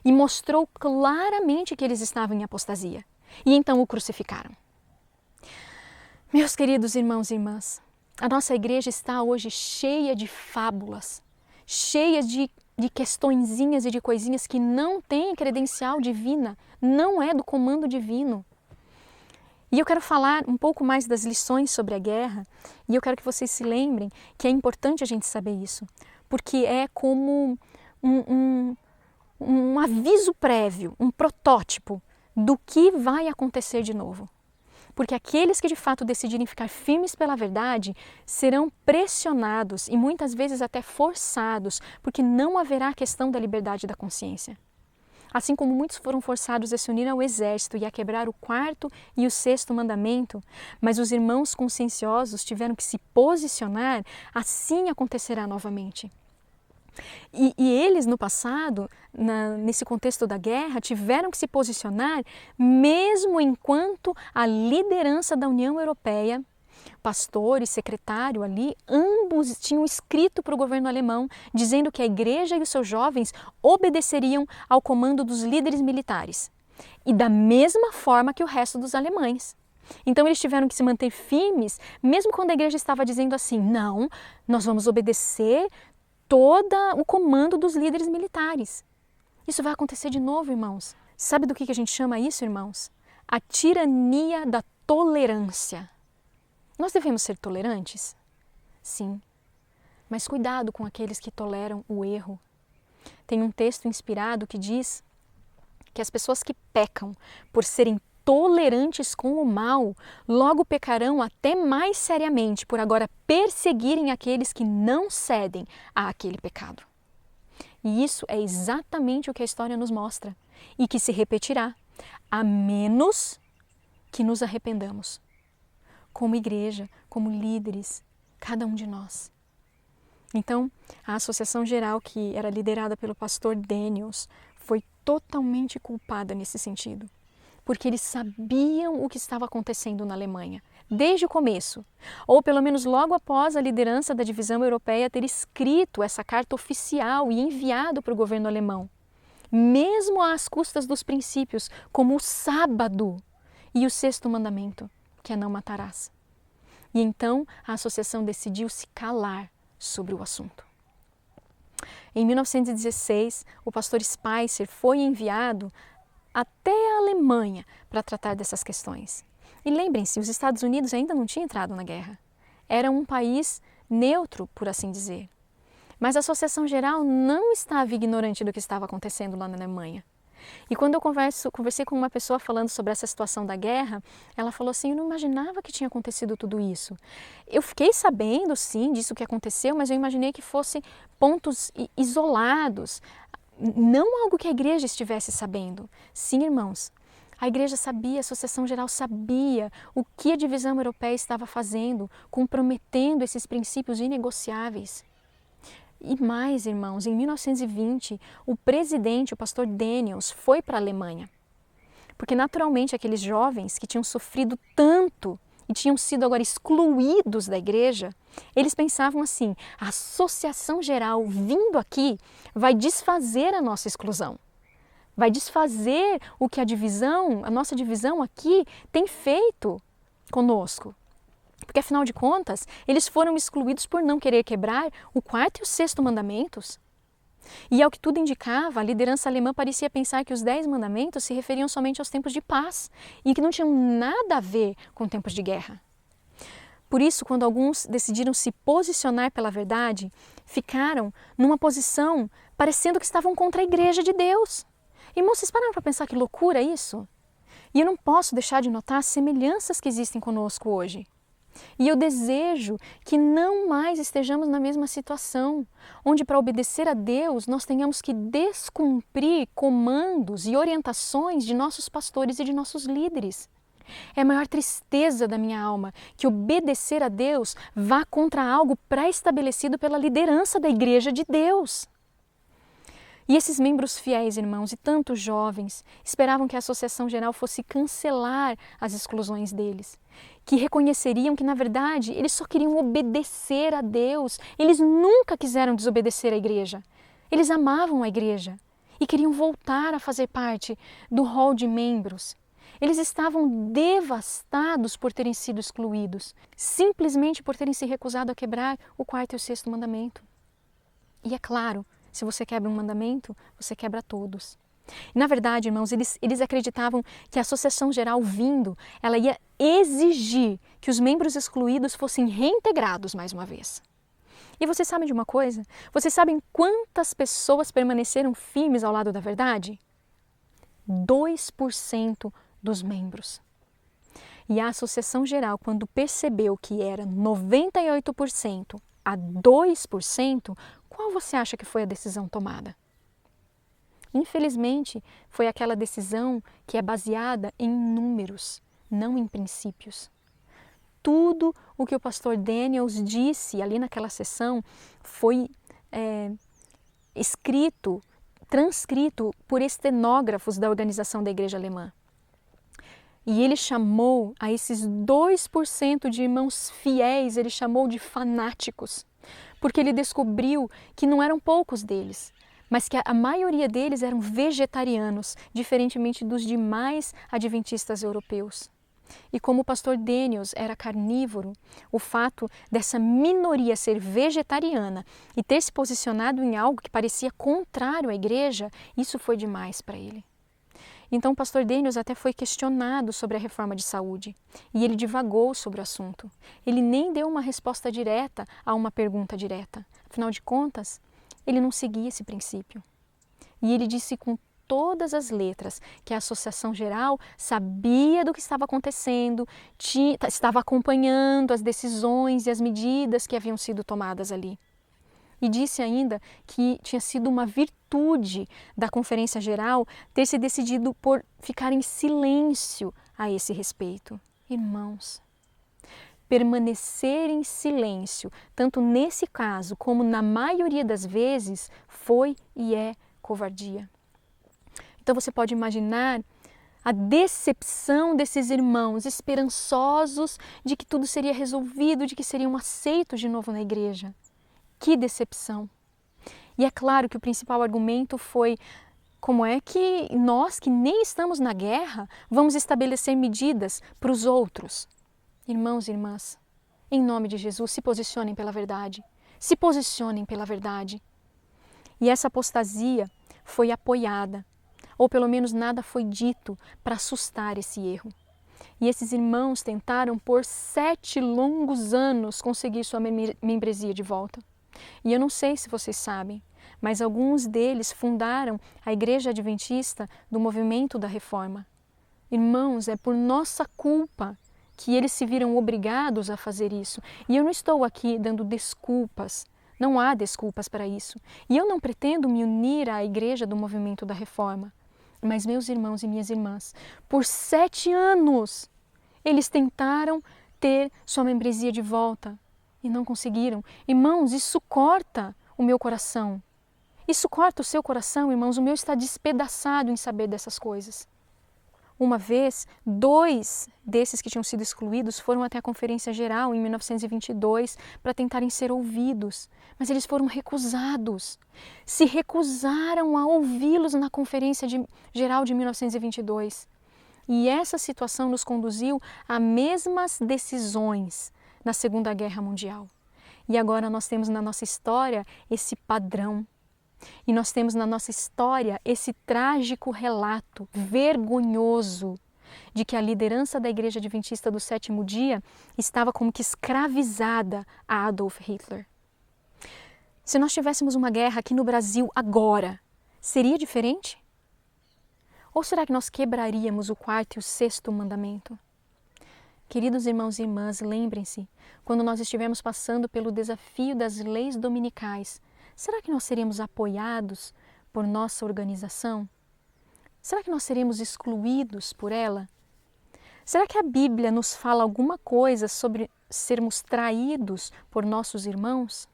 e mostrou claramente que eles estavam em apostasia. E então o crucificaram. Meus queridos irmãos e irmãs, a nossa igreja está hoje cheia de fábulas, cheia de questõezinhas e de coisinhas que não têm credencial divina, não é do comando divino. E eu quero falar um pouco mais das lições sobre a guerra, e eu quero que vocês se lembrem que é importante a gente saber isso, porque é como um aviso prévio, um protótipo do que vai acontecer de novo. Porque aqueles que de fato decidirem ficar firmes pela verdade serão pressionados e muitas vezes até forçados, porque não haverá questão da liberdade da consciência. Assim como muitos foram forçados a se unir ao exército e a quebrar o 4º e o 6º mandamento, mas os irmãos conscienciosos tiveram que se posicionar, assim acontecerá novamente. E eles no passado, nesse contexto da guerra, tiveram que se posicionar mesmo enquanto a liderança da União Europeia, pastor e secretário ali, ambos tinham escrito para o governo alemão dizendo que a igreja e os seus jovens obedeceriam ao comando dos líderes militares. E da mesma forma que o resto dos alemães. Então eles tiveram que se manter firmes, mesmo quando a igreja estava dizendo assim, não, nós vamos obedecer todo o comando dos líderes militares. Isso vai acontecer de novo, irmãos. Sabe do que a gente chama isso, irmãos? A tirania da tolerância. Nós devemos ser tolerantes? Sim. Mas cuidado com aqueles que toleram o erro. Tem um texto inspirado que diz que as pessoas que pecam por serem tolerantes com o mal, logo pecarão até mais seriamente por agora perseguirem aqueles que não cedem àquele pecado. E isso é exatamente o que a história nos mostra e que se repetirá, a menos que nos arrependamos. Como igreja, como líderes, cada um de nós. Então, a Associação Geral, que era liderada pelo pastor Daniels, foi totalmente culpada nesse sentido, porque eles sabiam o que estava acontecendo na Alemanha, desde o começo, ou pelo menos logo após a liderança da divisão europeia ter escrito essa carta oficial e enviado para o governo alemão, mesmo às custas dos princípios, como o sábado e o 6º mandamento, que é não matarás. E então a associação decidiu se calar sobre o assunto. Em 1916, o pastor Spicer foi enviado até a Alemanha para tratar dessas questões. E lembrem-se, os Estados Unidos ainda não tinham entrado na guerra. Era um país neutro, por assim dizer. Mas a Associação Geral não estava ignorante do que estava acontecendo lá na Alemanha. E quando eu conversei com uma pessoa falando sobre essa situação da guerra, ela falou assim, eu não imaginava que tinha acontecido tudo isso. Eu fiquei sabendo, sim, disso que aconteceu, mas eu imaginei que fossem pontos isolados, não algo que a igreja estivesse sabendo. Sim, irmãos, a igreja sabia, a Associação Geral sabia o que a divisão europeia estava fazendo, comprometendo esses princípios inegociáveis. E mais, irmãos, em 1920, o presidente, o pastor Daniels, foi para a Alemanha. Porque naturalmente aqueles jovens que tinham sofrido tanto e tinham sido agora excluídos da igreja, eles pensavam assim, a Associação Geral vindo aqui vai desfazer a nossa exclusão. Vai desfazer o que a nossa divisão aqui tem feito conosco. Porque, afinal de contas, eles foram excluídos por não querer quebrar o 4º e o 6º mandamentos. E ao que tudo indicava, a liderança alemã parecia pensar que os 10 mandamentos se referiam somente aos tempos de paz e que não tinham nada a ver com tempos de guerra. Por isso, quando alguns decidiram se posicionar pela verdade, ficaram numa posição parecendo que estavam contra a Igreja de Deus. Irmãos, vocês pararam para pensar que loucura isso? E eu não posso deixar de notar as semelhanças que existem conosco hoje. E eu desejo que não mais estejamos na mesma situação, onde para obedecer a Deus nós tenhamos que descumprir comandos e orientações de nossos pastores e de nossos líderes. É a maior tristeza da minha alma que obedecer a Deus vá contra algo pré-estabelecido pela liderança da Igreja de Deus. E esses membros fiéis, irmãos, e tantos jovens, esperavam que a Associação Geral fosse cancelar as exclusões deles, que reconheceriam que, na verdade, eles só queriam obedecer a Deus, eles nunca quiseram desobedecer à Igreja. Eles amavam a Igreja e queriam voltar a fazer parte do rol de membros. Eles estavam devastados por terem sido excluídos, simplesmente por terem se recusado a quebrar o 4º e o 6º mandamento. E é claro, se você quebra um mandamento, você quebra todos. E, na verdade, irmãos, eles acreditavam que a Associação Geral vindo, ela ia exigir que os membros excluídos fossem reintegrados mais uma vez. E vocês sabem de uma coisa? Vocês sabem quantas pessoas permaneceram firmes ao lado da verdade? 2% dos membros. E a Associação Geral, quando percebeu que era 98% a 2%, qual você acha que foi a decisão tomada? Infelizmente, foi aquela decisão que é baseada em números, não em princípios. Tudo o que o pastor Daniels disse ali naquela sessão foi escrito, transcrito por estenógrafos da organização da Igreja Alemã. E ele chamou a esses 2% de irmãos fiéis, ele chamou de fanáticos, porque ele descobriu que não eram poucos deles, mas que a maioria deles eram vegetarianos, diferentemente dos demais adventistas europeus. E como o pastor Daniels era carnívoro, o fato dessa minoria ser vegetariana e ter se posicionado em algo que parecia contrário à igreja, isso foi demais para ele. Então o pastor Daniels até foi questionado sobre a reforma de saúde e ele divagou sobre o assunto. Ele nem deu uma resposta direta a uma pergunta direta. Afinal de contas, ele não seguia esse princípio. E ele disse com todas as letras que a Associação Geral sabia do que estava acontecendo, estava acompanhando as decisões e as medidas que haviam sido tomadas ali. E disse ainda que tinha sido uma virtude da Conferência Geral ter se decidido por ficar em silêncio a esse respeito. Irmãos, permanecer em silêncio, tanto nesse caso como na maioria das vezes, foi e é covardia. Então você pode imaginar a decepção desses irmãos esperançosos de que tudo seria resolvido, de que seriam aceitos de novo na igreja. Que decepção! E é claro que o principal argumento foi: como é que nós, que nem estamos na guerra, vamos estabelecer medidas para os outros? Irmãos e irmãs, em nome de Jesus, se posicionem pela verdade. Se posicionem pela verdade. E essa apostasia foi apoiada, ou pelo menos nada foi dito para assustar esse erro. E esses irmãos tentaram por 7 longos anos conseguir sua membresia de volta. E eu não sei se vocês sabem, mas alguns deles fundaram a Igreja Adventista do Movimento da Reforma. Irmãos, é por nossa culpa que eles se viram obrigados a fazer isso. E eu não estou aqui dando desculpas, não há desculpas para isso. E eu não pretendo me unir à Igreja do Movimento da Reforma. Mas meus irmãos e minhas irmãs, por 7 anos, eles tentaram ter sua membresia de volta. E não conseguiram. Irmãos, isso corta o meu coração. Isso corta o seu coração, irmãos. O meu está despedaçado em saber dessas coisas. Uma vez, 2 desses que tinham sido excluídos foram até a Conferência Geral em 1922 para tentarem ser ouvidos. Mas eles foram recusados. Se recusaram a ouvi-los na Conferência Geral de 1922. E essa situação nos conduziu a mesmas decisões na Segunda Guerra Mundial. E agora nós temos na nossa história esse padrão. E nós temos na nossa história esse trágico relato vergonhoso de que a liderança da Igreja Adventista do Sétimo Dia estava como que escravizada a Adolf Hitler. Se nós tivéssemos uma guerra aqui no Brasil agora, seria diferente? Ou será que nós quebraríamos o quarto e o sexto mandamento? Queridos irmãos e irmãs, lembrem-se, quando nós estivermos passando pelo desafio das leis dominicais, será que nós seremos apoiados por nossa organização? Será que nós seremos excluídos por ela? Será que a Bíblia nos fala alguma coisa sobre sermos traídos por nossos irmãos?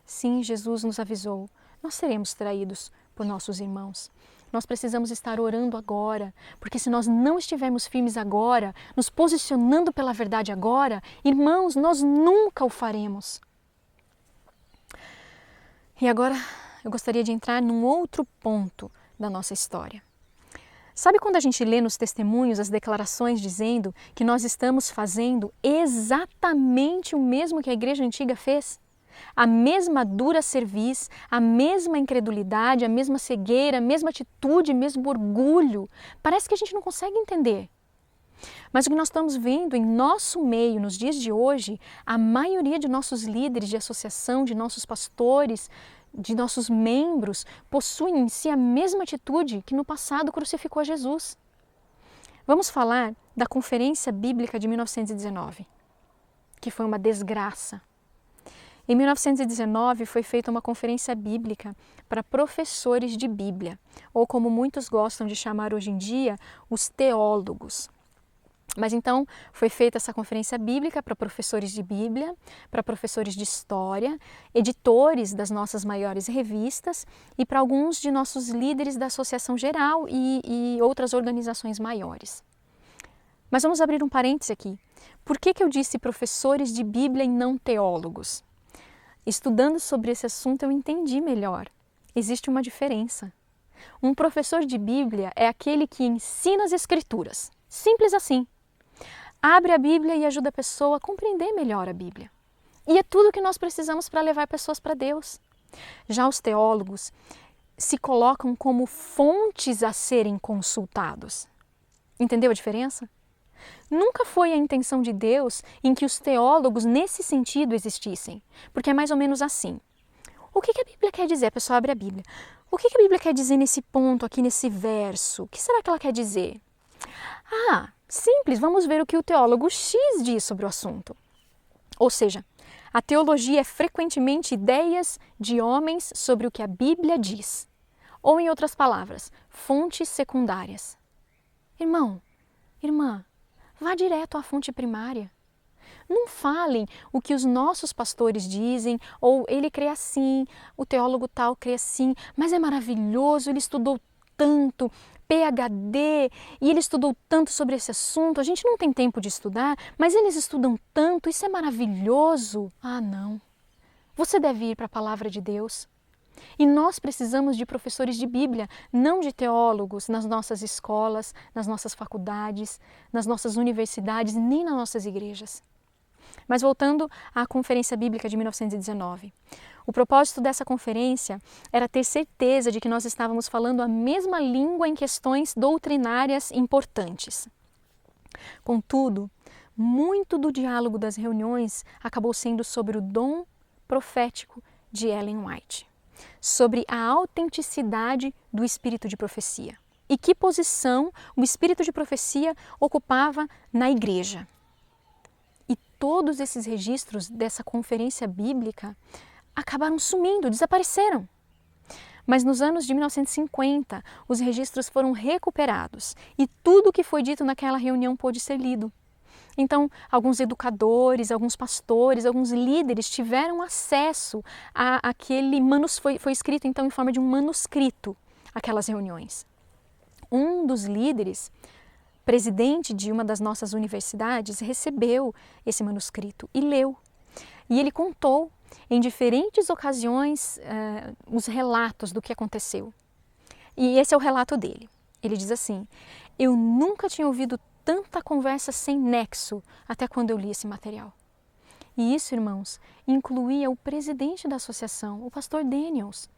Sim, Jesus nos avisou, nós seremos traídos por nossos irmãos. Nós precisamos estar orando agora, porque se nós não estivermos firmes agora, nos posicionando pela verdade agora, irmãos, nós nunca o faremos. E agora eu gostaria de entrar num outro ponto da nossa história. Sabe quando a gente lê nos testemunhos as declarações dizendo que nós estamos fazendo exatamente o mesmo que a igreja antiga fez? A mesma dura cerviz, a mesma incredulidade, a mesma cegueira, a mesma atitude, o mesmo orgulho. Parece que a gente não consegue entender. Mas o que nós estamos vendo em nosso meio, nos dias de hoje, a maioria de nossos líderes de associação, de nossos pastores, de nossos membros, possuem em si a mesma atitude que no passado crucificou a Jesus. Vamos falar da Conferência Bíblica de 1919, que foi uma desgraça. Em 1919 foi feita uma conferência bíblica para professores de Bíblia, ou como muitos gostam de chamar hoje em dia, os teólogos. Mas então foi feita essa conferência bíblica para professores de Bíblia, para professores de História, editores das nossas maiores revistas e para alguns de nossos líderes da Associação Geral e outras organizações maiores. Mas vamos abrir um parêntese aqui. Por que eu disse professores de Bíblia e não teólogos? Estudando sobre esse assunto eu entendi melhor. Existe uma diferença. Um professor de Bíblia é aquele que ensina as Escrituras. Simples assim. Abre a Bíblia e ajuda a pessoa a compreender melhor a Bíblia. E é tudo que nós precisamos para levar pessoas para Deus. Já os teólogos se colocam como fontes a serem consultados. Entendeu a diferença? Nunca foi a intenção de Deus em que os teólogos nesse sentido existissem, porque é mais ou menos assim. O que a Bíblia quer dizer? A pessoa abre a Bíblia. O que a Bíblia quer dizer nesse ponto aqui, nesse verso? O que será que ela quer dizer? Ah, simples, vamos ver o que o teólogo X diz sobre o assunto. Ou seja, a teologia é frequentemente ideias de homens sobre o que a Bíblia diz. Ou, em outras palavras, fontes secundárias. Irmão, irmã, vá direto à fonte primária. Não falem o que os nossos pastores dizem, ou ele crê assim, o teólogo tal crê assim, mas é maravilhoso, ele estudou tanto, PhD, e ele estudou tanto sobre esse assunto, a gente não tem tempo de estudar, mas eles estudam tanto, isso é maravilhoso. Ah, não. Você deve ir para a palavra de Deus. E nós precisamos de professores de Bíblia, não de teólogos nas nossas escolas, nas nossas faculdades, nas nossas universidades, nem nas nossas igrejas. Mas voltando à Conferência Bíblica de 1919. O propósito dessa conferência era ter certeza de que nós estávamos falando a mesma língua em questões doutrinárias importantes. Contudo, muito do diálogo das reuniões acabou sendo sobre o dom profético de Ellen White, sobre a autenticidade do espírito de profecia e que posição o espírito de profecia ocupava na igreja. E todos esses registros dessa conferência bíblica acabaram sumindo, desapareceram. Mas nos anos de 1950, os registros foram recuperados e tudo o que foi dito naquela reunião pôde ser lido. Então, alguns educadores, alguns pastores, alguns líderes tiveram acesso àquele manuscrito, foi escrito então em forma de um manuscrito, aquelas reuniões. Um dos líderes, presidente de uma das nossas universidades, recebeu esse manuscrito e leu. E ele contou em diferentes ocasiões os relatos do que aconteceu. E esse é o relato dele. Ele diz assim: eu nunca tinha ouvido tanta conversa sem nexo até quando eu li esse material. E isso, irmãos, incluía o presidente da associação, o pastor Daniels.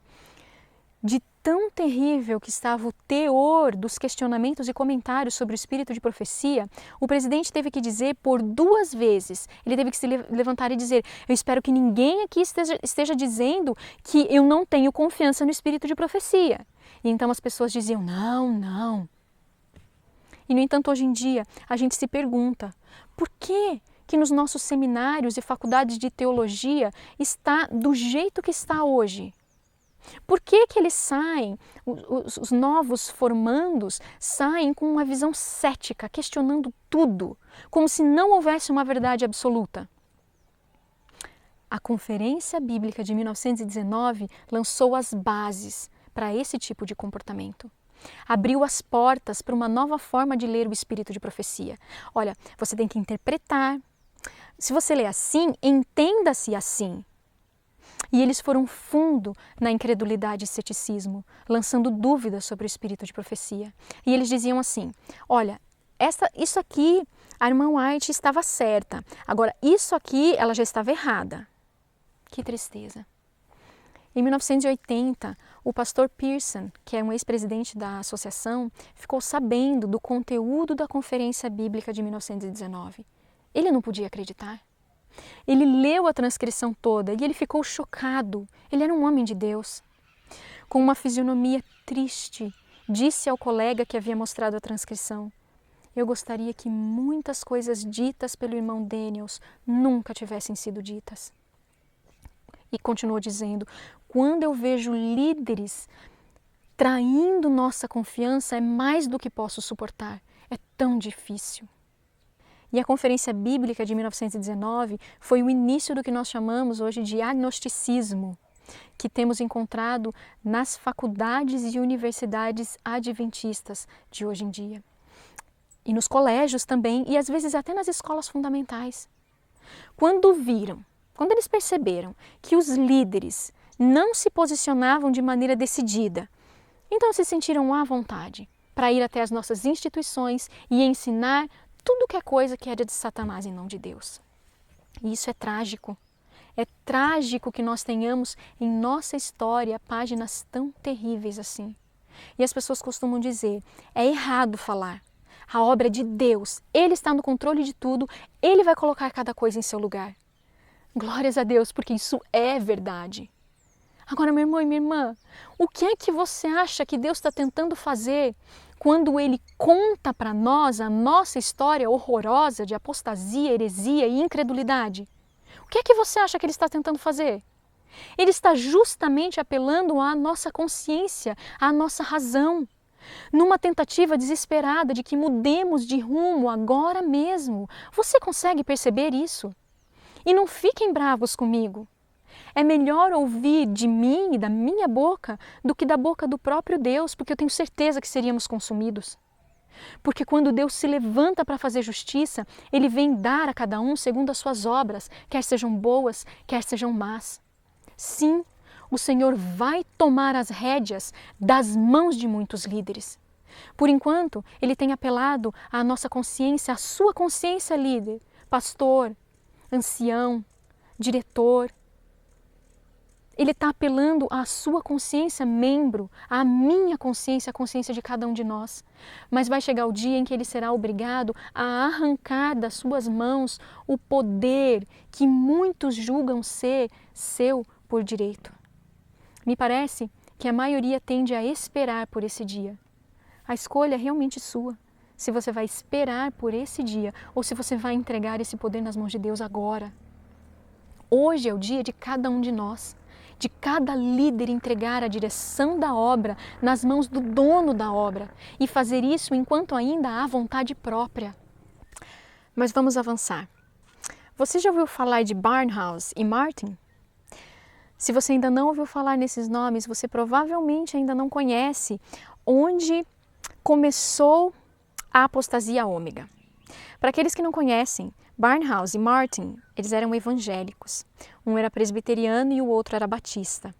de tão terrível que estava o teor dos questionamentos e comentários sobre o espírito de profecia, o presidente teve que dizer por 2 vezes, ele teve que se levantar e dizer: eu espero que ninguém aqui esteja dizendo que eu não tenho confiança no espírito de profecia. E então as pessoas diziam: não, não. E no entanto, hoje em dia, a gente se pergunta, por que nos nossos seminários e faculdades de teologia está do jeito que está hoje? Por que eles saem, os novos formandos saem com uma visão cética, questionando tudo, como se não houvesse uma verdade absoluta? A Conferência Bíblica de 1919 lançou as bases para esse tipo de comportamento. Abriu as portas para uma nova forma de ler o espírito de profecia. Olha, você tem que interpretar. Se você lê assim, entenda-se assim. E eles foram fundo na incredulidade e ceticismo, lançando dúvidas sobre o espírito de profecia. E eles diziam assim: olha, isso aqui, a irmã White estava certa. Agora, isso aqui, ela já estava errada. Que tristeza. Em 1980, o pastor Pearson, que é um ex-presidente da associação, ficou sabendo do conteúdo da Conferência Bíblica de 1919. Ele não podia acreditar. Ele leu a transcrição toda e ele ficou chocado. Ele era um homem de Deus. Com uma fisionomia triste, disse ao colega que havia mostrado a transcrição: eu gostaria que muitas coisas ditas pelo irmão Daniels nunca tivessem sido ditas. E continuou dizendo: quando eu vejo líderes traindo nossa confiança, é mais do que posso suportar. É tão difícil. E a Conferência Bíblica de 1919 foi o início do que nós chamamos hoje de agnosticismo, que temos encontrado nas faculdades e universidades adventistas de hoje em dia. E nos colégios também, e às vezes até nas escolas fundamentais. Quando eles perceberam que os líderes não se posicionavam de maneira decidida, então se sentiram à vontade para ir até as nossas instituições e ensinar tudo que é coisa que era de Satanás e não de Deus. E isso é trágico. É trágico que nós tenhamos em nossa história páginas tão terríveis assim. E as pessoas costumam dizer: é errado falar. A obra é de Deus. Ele está no controle de tudo. Ele vai colocar cada coisa em seu lugar. Glórias a Deus, porque isso é verdade. Agora, meu irmão e minha irmã, o que é que você acha que Deus está tentando fazer quando Ele conta para nós a nossa história horrorosa de apostasia, heresia e incredulidade? O que é que você acha que Ele está tentando fazer? Ele está justamente apelando à nossa consciência, à nossa razão, numa tentativa desesperada de que mudemos de rumo agora mesmo. Você consegue perceber isso? E não fiquem bravos comigo. É melhor ouvir de mim e da minha boca do que da boca do próprio Deus, porque eu tenho certeza que seríamos consumidos. Porque quando Deus se levanta para fazer justiça, Ele vem dar a cada um segundo as suas obras, quer sejam boas, quer sejam más. Sim, o Senhor vai tomar as rédeas das mãos de muitos líderes. Por enquanto, Ele tem apelado à nossa consciência, à sua consciência líder, pastor, ancião, diretor. Ele está apelando à sua consciência, membro, à minha consciência, à consciência de cada um de nós. Mas vai chegar o dia em que ele será obrigado a arrancar das suas mãos o poder que muitos julgam ser seu por direito. Me parece que a maioria tende a esperar por esse dia. A escolha é realmente sua. Se você vai esperar por esse dia ou se você vai entregar esse poder nas mãos de Deus agora. Hoje é o dia de cada um de nós, de cada líder entregar a direção da obra nas mãos do dono da obra e fazer isso enquanto ainda há vontade própria. Mas vamos avançar. Você já ouviu falar de Barnhouse e Martin? Se você ainda não ouviu falar nesses nomes, você provavelmente ainda não conhece onde começou a apostasia ômega. Para aqueles que não conhecem, Barnhouse e Martin, eles eram evangélicos. Um era presbiteriano e o outro era batista.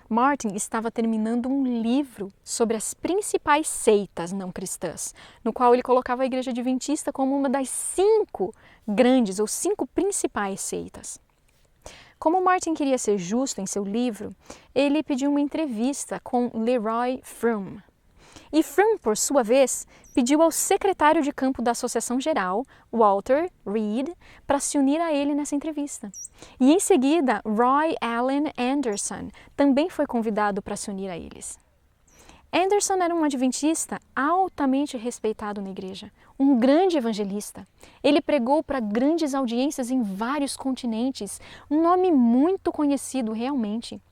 Martin estava terminando um livro sobre as principais seitas não cristãs, no qual ele colocava a Igreja Adventista como uma das 5 grandes ou 5 principais seitas. Como Martin queria ser justo em seu livro, ele pediu uma entrevista com Leroy Froome. E Froome, por sua vez, pediu ao secretário de campo da Associação Geral, Walter Reed, para se unir a ele nessa entrevista. E em seguida, Roy Allen Anderson também foi convidado para se unir a eles. Anderson era um adventista altamente respeitado na igreja, um grande evangelista. Ele pregou para grandes audiências em vários continentes, um nome muito conhecido realmente.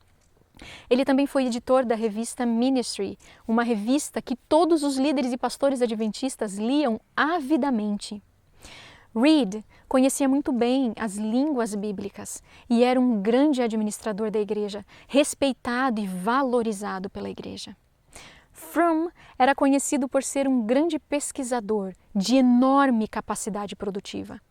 Ele também foi editor da revista Ministry, uma revista que todos os líderes e pastores adventistas liam avidamente. Reed conhecia muito bem as línguas bíblicas e era um grande administrador da igreja, respeitado e valorizado pela igreja. Froome era conhecido por ser um grande pesquisador de enorme capacidade produtiva.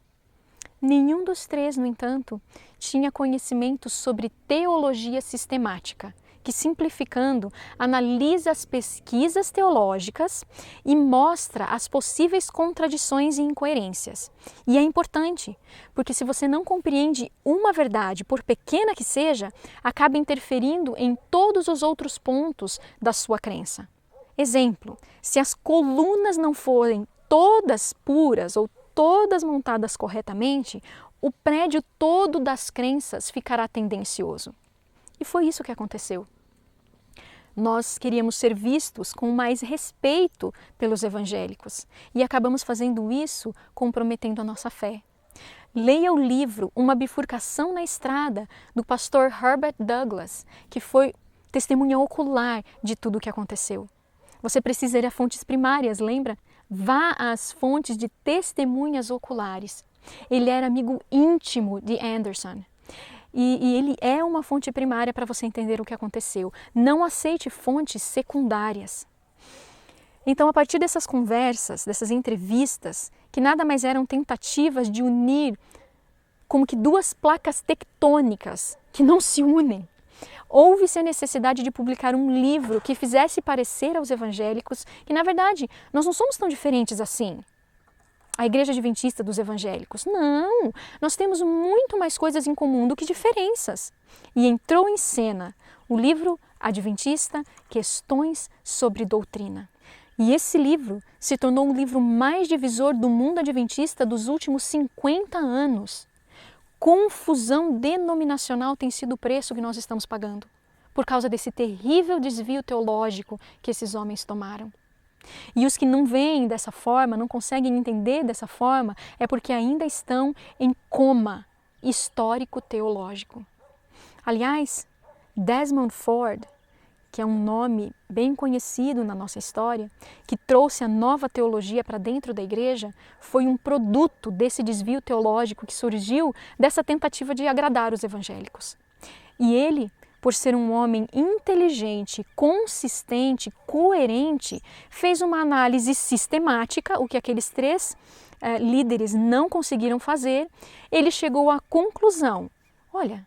Nenhum dos três, no entanto, tinha conhecimento sobre teologia sistemática, que, simplificando, analisa as pesquisas teológicas e mostra as possíveis contradições e incoerências. E é importante, porque se você não compreende uma verdade, por pequena que seja, acaba interferindo em todos os outros pontos da sua crença. Exemplo, se as colunas não forem todas puras ou todas montadas corretamente, o prédio todo das crenças ficará tendencioso. E foi isso que aconteceu. Nós queríamos ser vistos com mais respeito pelos evangélicos e acabamos fazendo isso comprometendo a nossa fé. Leia o livro Uma Bifurcação na Estrada, do pastor Herbert Douglas, que foi testemunha ocular de tudo o que aconteceu. Você precisa ir a fontes primárias, lembra? Vá às fontes de testemunhas oculares. Ele era amigo íntimo de Anderson. E ele é uma fonte primária para você entender o que aconteceu. Não aceite fontes secundárias. Então, a partir dessas conversas, dessas entrevistas, que nada mais eram tentativas de unir como que duas placas tectônicas que não se unem, houve-se a necessidade de publicar um livro que fizesse parecer aos evangélicos que, na verdade, nós não somos tão diferentes assim. A Igreja Adventista dos Evangélicos. Não, nós temos muito mais coisas em comum do que diferenças. E entrou em cena o livro Adventista, Questões sobre Doutrina. E esse livro se tornou um livro mais divisor do mundo adventista dos últimos 50 anos. Confusão denominacional tem sido o preço que nós estamos pagando, por causa desse terrível desvio teológico que esses homens tomaram. E os que não veem dessa forma, não conseguem entender dessa forma, é porque ainda estão em coma histórico-teológico. Aliás, Desmond Ford, que é um nome bem conhecido na nossa história, que trouxe a nova teologia para dentro da igreja, foi um produto desse desvio teológico que surgiu dessa tentativa de agradar os evangélicos. E ele, por ser um homem inteligente, consistente, coerente, fez uma análise sistemática, o que aqueles três líderes não conseguiram fazer. Ele chegou à conclusão: olha,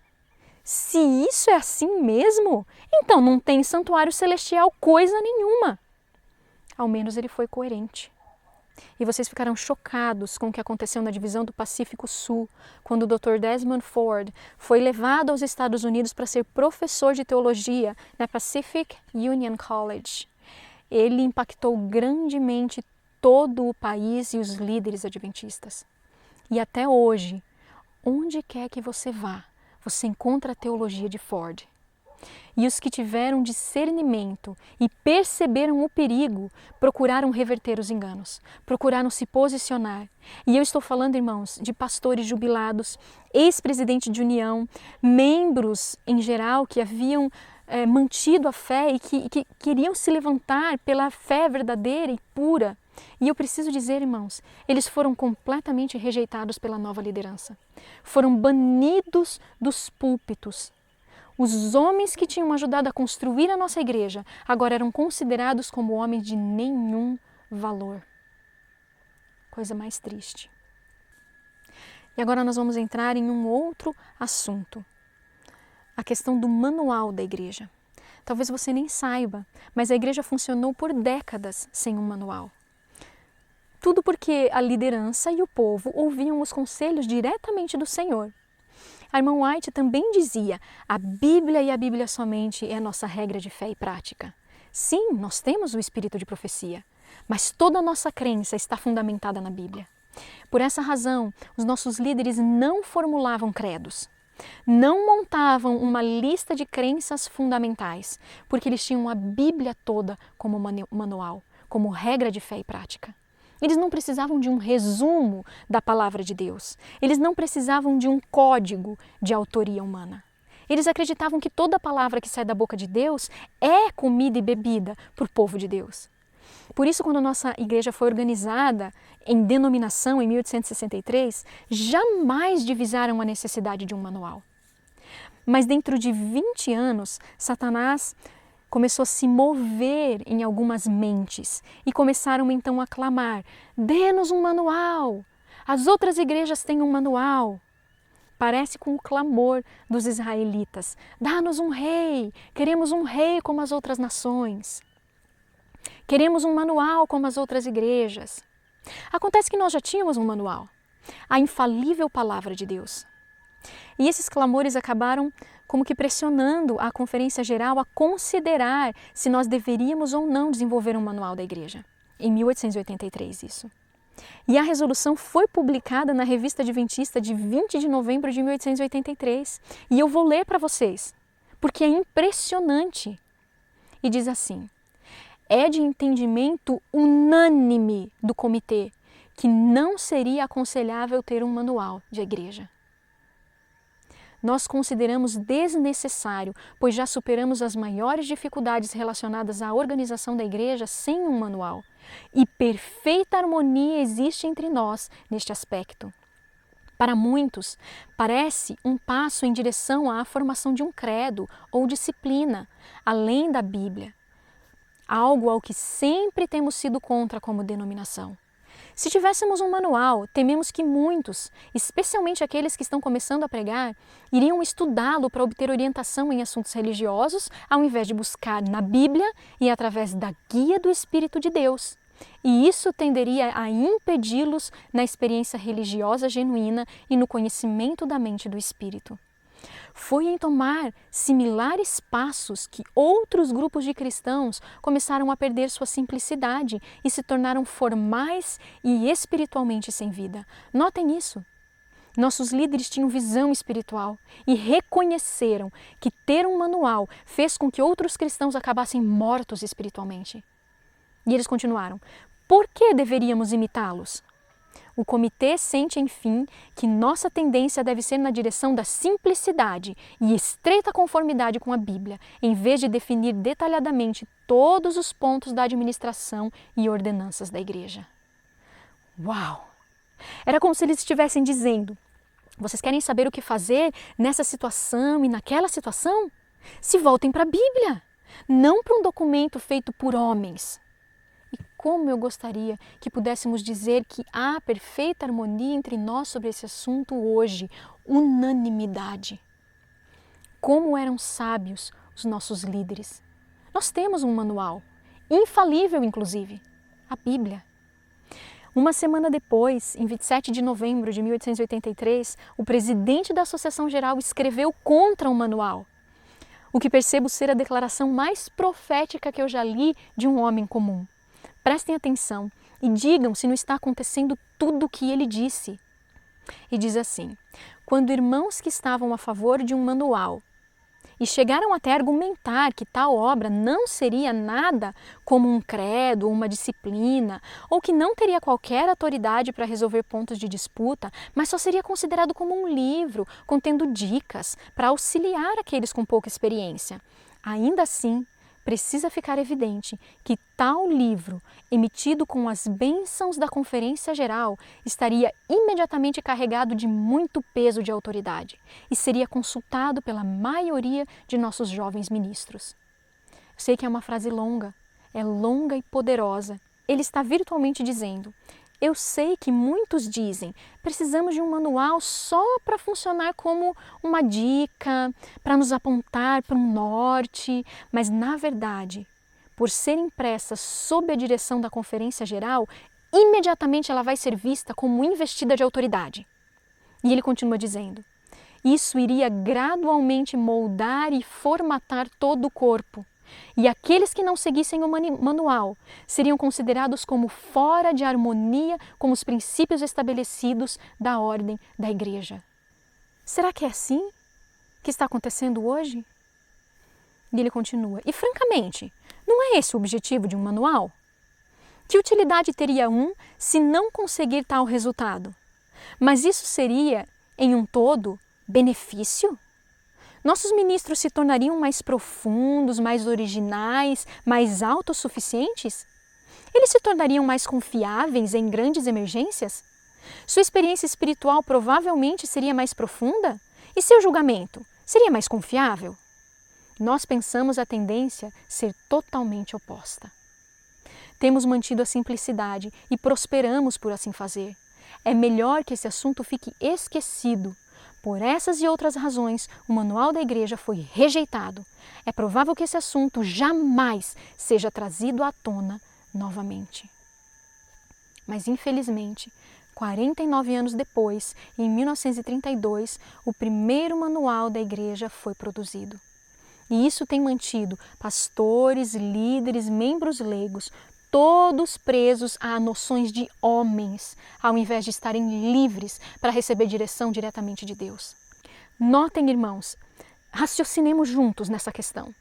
se isso é assim mesmo, então não tem santuário celestial coisa nenhuma. Ao menos ele foi coerente. E vocês ficaram chocados com o que aconteceu na divisão do Pacífico Sul, quando o Dr. Desmond Ford foi levado aos Estados Unidos para ser professor de teologia na Pacific Union College. Ele impactou grandemente todo o país e os líderes adventistas. E até hoje, onde quer que você vá, você encontra a teologia de Ford. E os que tiveram discernimento e perceberam o perigo, procuraram reverter os enganos, procuraram se posicionar. E eu estou falando, irmãos, de pastores jubilados, ex-presidente de união, membros em geral que haviam mantido a fé e que queriam se levantar pela fé verdadeira e pura. E eu preciso dizer, irmãos, eles foram completamente rejeitados pela nova liderança. Foram banidos dos púlpitos. Os homens que tinham ajudado a construir a nossa igreja agora eram considerados como homens de nenhum valor. Coisa mais triste. E agora nós vamos entrar em um outro assunto. A questão do manual da igreja. Talvez você nem saiba, mas a igreja funcionou por décadas sem um manual. Tudo porque a liderança e o povo ouviam os conselhos diretamente do Senhor. A irmã White também dizia: a Bíblia e a Bíblia somente é a nossa regra de fé e prática. Sim, nós temos o espírito de profecia, mas toda a nossa crença está fundamentada na Bíblia. Por essa razão, os nossos líderes não formulavam credos, não montavam uma lista de crenças fundamentais, porque eles tinham a Bíblia toda como manual, como regra de fé e prática. Eles não precisavam de um resumo da palavra de Deus. Eles não precisavam de um código de autoria humana. Eles acreditavam que toda palavra que sai da boca de Deus é comida e bebida para o povo de Deus. Por isso, quando a nossa igreja foi organizada em denominação em 1863, jamais divisaram a necessidade de um manual. Mas dentro de 20 anos, Satanás começou a se mover em algumas mentes e começaram então a clamar: dê-nos um manual, as outras igrejas têm um manual. Parece com o clamor dos israelitas: dá-nos um rei, queremos um rei como as outras nações. Queremos um manual como as outras igrejas. Acontece que nós já tínhamos um manual, a infalível palavra de Deus. E esses clamores acabaram como que pressionando a Conferência Geral a considerar se nós deveríamos ou não desenvolver um manual da igreja. Em 1883 isso. E a resolução foi publicada na Revista Adventista de 20 de novembro de 1883. E eu vou ler para vocês, porque é impressionante. E diz assim: é de entendimento unânime do comitê que não seria aconselhável ter um manual de igreja. Nós consideramos desnecessário, pois já superamos as maiores dificuldades relacionadas à organização da igreja sem um manual. E perfeita harmonia existe entre nós neste aspecto. Para muitos, parece um passo em direção à formação de um credo ou disciplina, além da Bíblia. Algo ao que sempre temos sido contra como denominação. Se tivéssemos um manual, tememos que muitos, especialmente aqueles que estão começando a pregar, iriam estudá-lo para obter orientação em assuntos religiosos, ao invés de buscar na Bíblia e através da guia do Espírito de Deus. E isso tenderia a impedi-los na experiência religiosa genuína e no conhecimento da mente do Espírito. Foi em tomar similares passos que outros grupos de cristãos começaram a perder sua simplicidade e se tornaram formais e espiritualmente sem vida. Notem isso. Nossos líderes tinham visão espiritual e reconheceram que ter um manual fez com que outros cristãos acabassem mortos espiritualmente. E eles continuaram: por que deveríamos imitá-los? O comitê sente, enfim, que nossa tendência deve ser na direção da simplicidade e estreita conformidade com a Bíblia, em vez de definir detalhadamente todos os pontos da administração e ordenanças da igreja. Uau! Era como se eles estivessem dizendo: vocês querem saber o que fazer nessa situação e naquela situação? Se voltem para a Bíblia, não para um documento feito por homens. Como eu gostaria que pudéssemos dizer que há perfeita harmonia entre nós sobre esse assunto hoje, unanimidade. Como eram sábios os nossos líderes. Nós temos um manual, infalível inclusive, a Bíblia. Uma semana depois, em 27 de novembro de 1883, o presidente da Associação Geral escreveu contra o manual, o que percebo ser a declaração mais profética que eu já li de um homem comum. Prestem atenção e digam se não está acontecendo tudo o que ele disse. E diz assim: quando irmãos que estavam a favor de um manual e chegaram até a argumentar que tal obra não seria nada como um credo ou uma disciplina, ou que não teria qualquer autoridade para resolver pontos de disputa, mas só seria considerado como um livro contendo dicas para auxiliar aqueles com pouca experiência, ainda assim, precisa ficar evidente que tal livro, emitido com as bênçãos da Conferência Geral, estaria imediatamente carregado de muito peso de autoridade e seria consultado pela maioria de nossos jovens ministros. Eu sei que é uma frase longa, é longa e poderosa. Ele está virtualmente dizendo: eu sei que muitos dizem, precisamos de um manual só para funcionar como uma dica, para nos apontar para um norte, mas na verdade, por ser impressa sob a direção da Conferência Geral, imediatamente ela vai ser vista como investida de autoridade. E ele continua dizendo: Isso iria gradualmente moldar e formatar todo o corpo. E aqueles que não seguissem o manual seriam considerados como fora de harmonia com os princípios estabelecidos da ordem da igreja. Será que é assim que está acontecendo hoje? E ele continua, e francamente, não é esse o objetivo de um manual? Que utilidade teria um se não conseguir tal resultado? Mas isso seria, em um todo, benefício? Nossos ministros se tornariam mais profundos, mais originais, mais autossuficientes? Eles se tornariam mais confiáveis em grandes emergências? Sua experiência espiritual provavelmente seria mais profunda? E seu julgamento seria mais confiável? Nós pensamos a tendência ser totalmente oposta. Temos mantido a simplicidade e prosperamos por assim fazer. É melhor que esse assunto fique esquecido. Por essas e outras razões, o manual da igreja foi rejeitado. É provável que esse assunto jamais seja trazido à tona novamente. Mas, infelizmente, 49 anos depois, em 1932, o primeiro manual da igreja foi produzido. E isso tem mantido pastores, líderes, membros leigos, todos presos a noções de homens, ao invés de estarem livres para receber direção diretamente de Deus. Notem, irmãos, raciocinemos juntos nessa questão.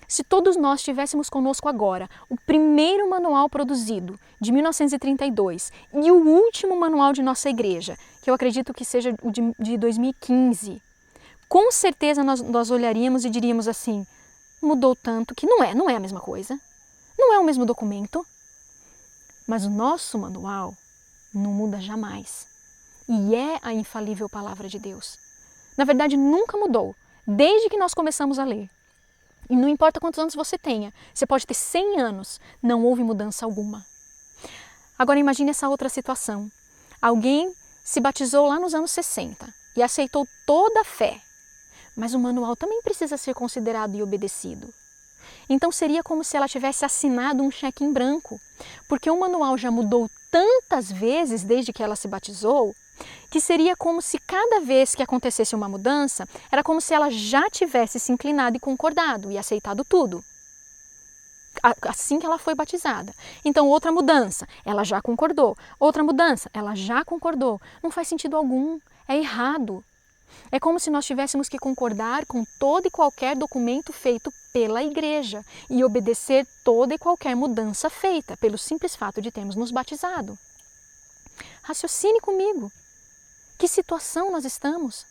Se todos nós tivéssemos conosco agora o primeiro manual produzido, de 1932, e o último manual de nossa igreja, que eu acredito que seja o de 2015, com certeza nós olharíamos e diríamos assim, mudou tanto que não é a mesma coisa, não é o mesmo documento. Mas o nosso manual não muda jamais. E é a infalível palavra de Deus. Na verdade, nunca mudou, desde que nós começamos a ler. E não importa quantos anos você tenha, você pode ter 100 anos, não houve mudança alguma. Agora imagine essa outra situação. Alguém se batizou lá nos anos 60 e aceitou toda a fé, mas o manual também precisa ser considerado e obedecido. Então seria como se ela tivesse assinado um cheque em branco, porque o manual já mudou tantas vezes desde que ela se batizou, que seria como se cada vez que acontecesse uma mudança, era como se ela já tivesse se inclinado e concordado e aceitado tudo. Assim que ela foi batizada. Então, outra mudança, ela já concordou. Outra mudança, ela já concordou. Não faz sentido algum, é errado. É como se nós tivéssemos que concordar com todo e qualquer documento feito pela igreja e obedecer toda e qualquer mudança feita pelo simples fato de termos nos batizado. Raciocine comigo. Que situação nós estamos?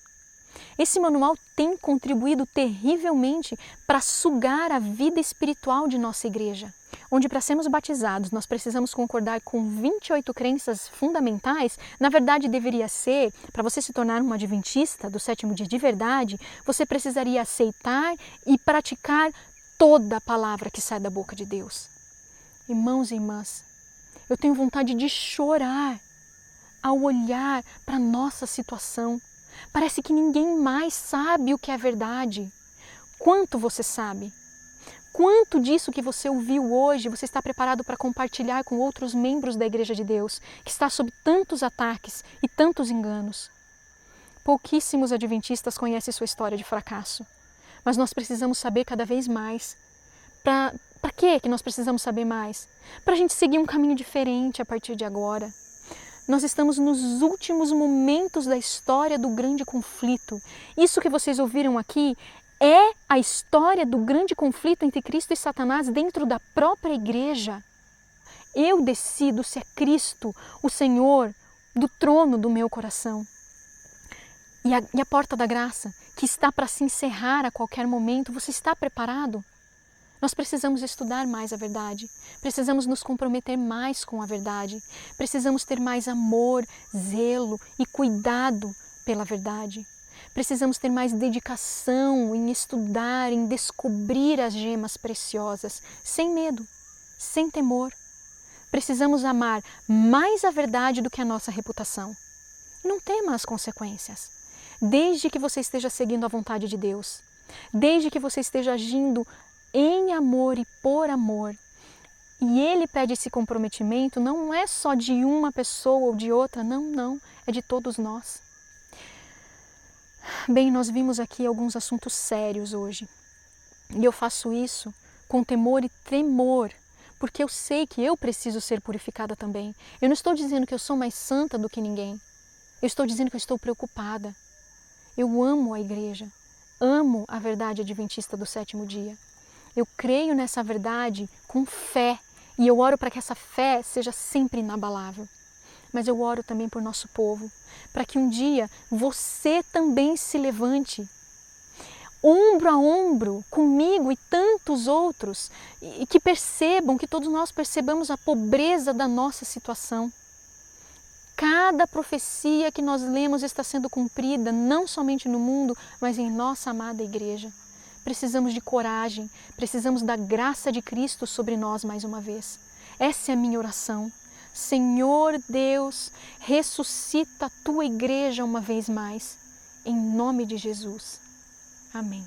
Esse manual tem contribuído terrivelmente para sugar a vida espiritual de nossa igreja, onde para sermos batizados nós precisamos concordar com 28 crenças fundamentais. Na verdade deveria ser, para você se tornar um adventista do sétimo dia de verdade, você precisaria aceitar e praticar toda a palavra que sai da boca de Deus. Irmãos e irmãs, eu tenho vontade de chorar ao olhar para a nossa situação. Parece que ninguém mais sabe o que é verdade. Quanto você sabe? Quanto disso que você ouviu hoje você está preparado para compartilhar com outros membros da Igreja de Deus, que está sob tantos ataques e tantos enganos? Pouquíssimos adventistas conhecem sua história de fracasso, mas nós precisamos saber cada vez mais. Para que nós precisamos saber mais? Para a gente seguir um caminho diferente a partir de agora. Nós estamos nos últimos momentos da história do grande conflito. Isso que vocês ouviram aqui é a história do grande conflito entre Cristo e Satanás dentro da própria igreja. Eu decido se é Cristo, o Senhor, do trono do meu coração. E a porta da graça, que está para se encerrar a qualquer momento, você está preparado? Nós precisamos estudar mais a verdade, precisamos nos comprometer mais com a verdade, precisamos ter mais amor, zelo e cuidado pela verdade. Precisamos ter mais dedicação em estudar, em descobrir as gemas preciosas, sem medo, sem temor. Precisamos amar mais a verdade do que a nossa reputação. Não tema as consequências, desde que você esteja seguindo a vontade de Deus, desde que você esteja agindo em amor e por amor. E Ele pede esse comprometimento, não é só de uma pessoa ou de outra, não, é de todos nós. Bem, nós vimos aqui alguns assuntos sérios hoje. E eu faço isso com temor e tremor, porque eu sei que eu preciso ser purificada também. Eu não estou dizendo que eu sou mais santa do que ninguém. Eu estou dizendo que eu estou preocupada. Eu amo a igreja, amo a verdade adventista do sétimo dia. Eu creio nessa verdade com fé e eu oro para que essa fé seja sempre inabalável. Mas eu oro também por nosso povo, para que um dia você também se levante, ombro a ombro comigo e tantos outros, e que percebam, que todos nós percebamos a pobreza da nossa situação. Cada profecia que nós lemos está sendo cumprida, não somente no mundo, mas em nossa amada igreja. Precisamos de coragem, precisamos da graça de Cristo sobre nós mais uma vez. Essa é a minha oração. Senhor Deus, ressuscita a tua igreja uma vez mais, em nome de Jesus. Amém.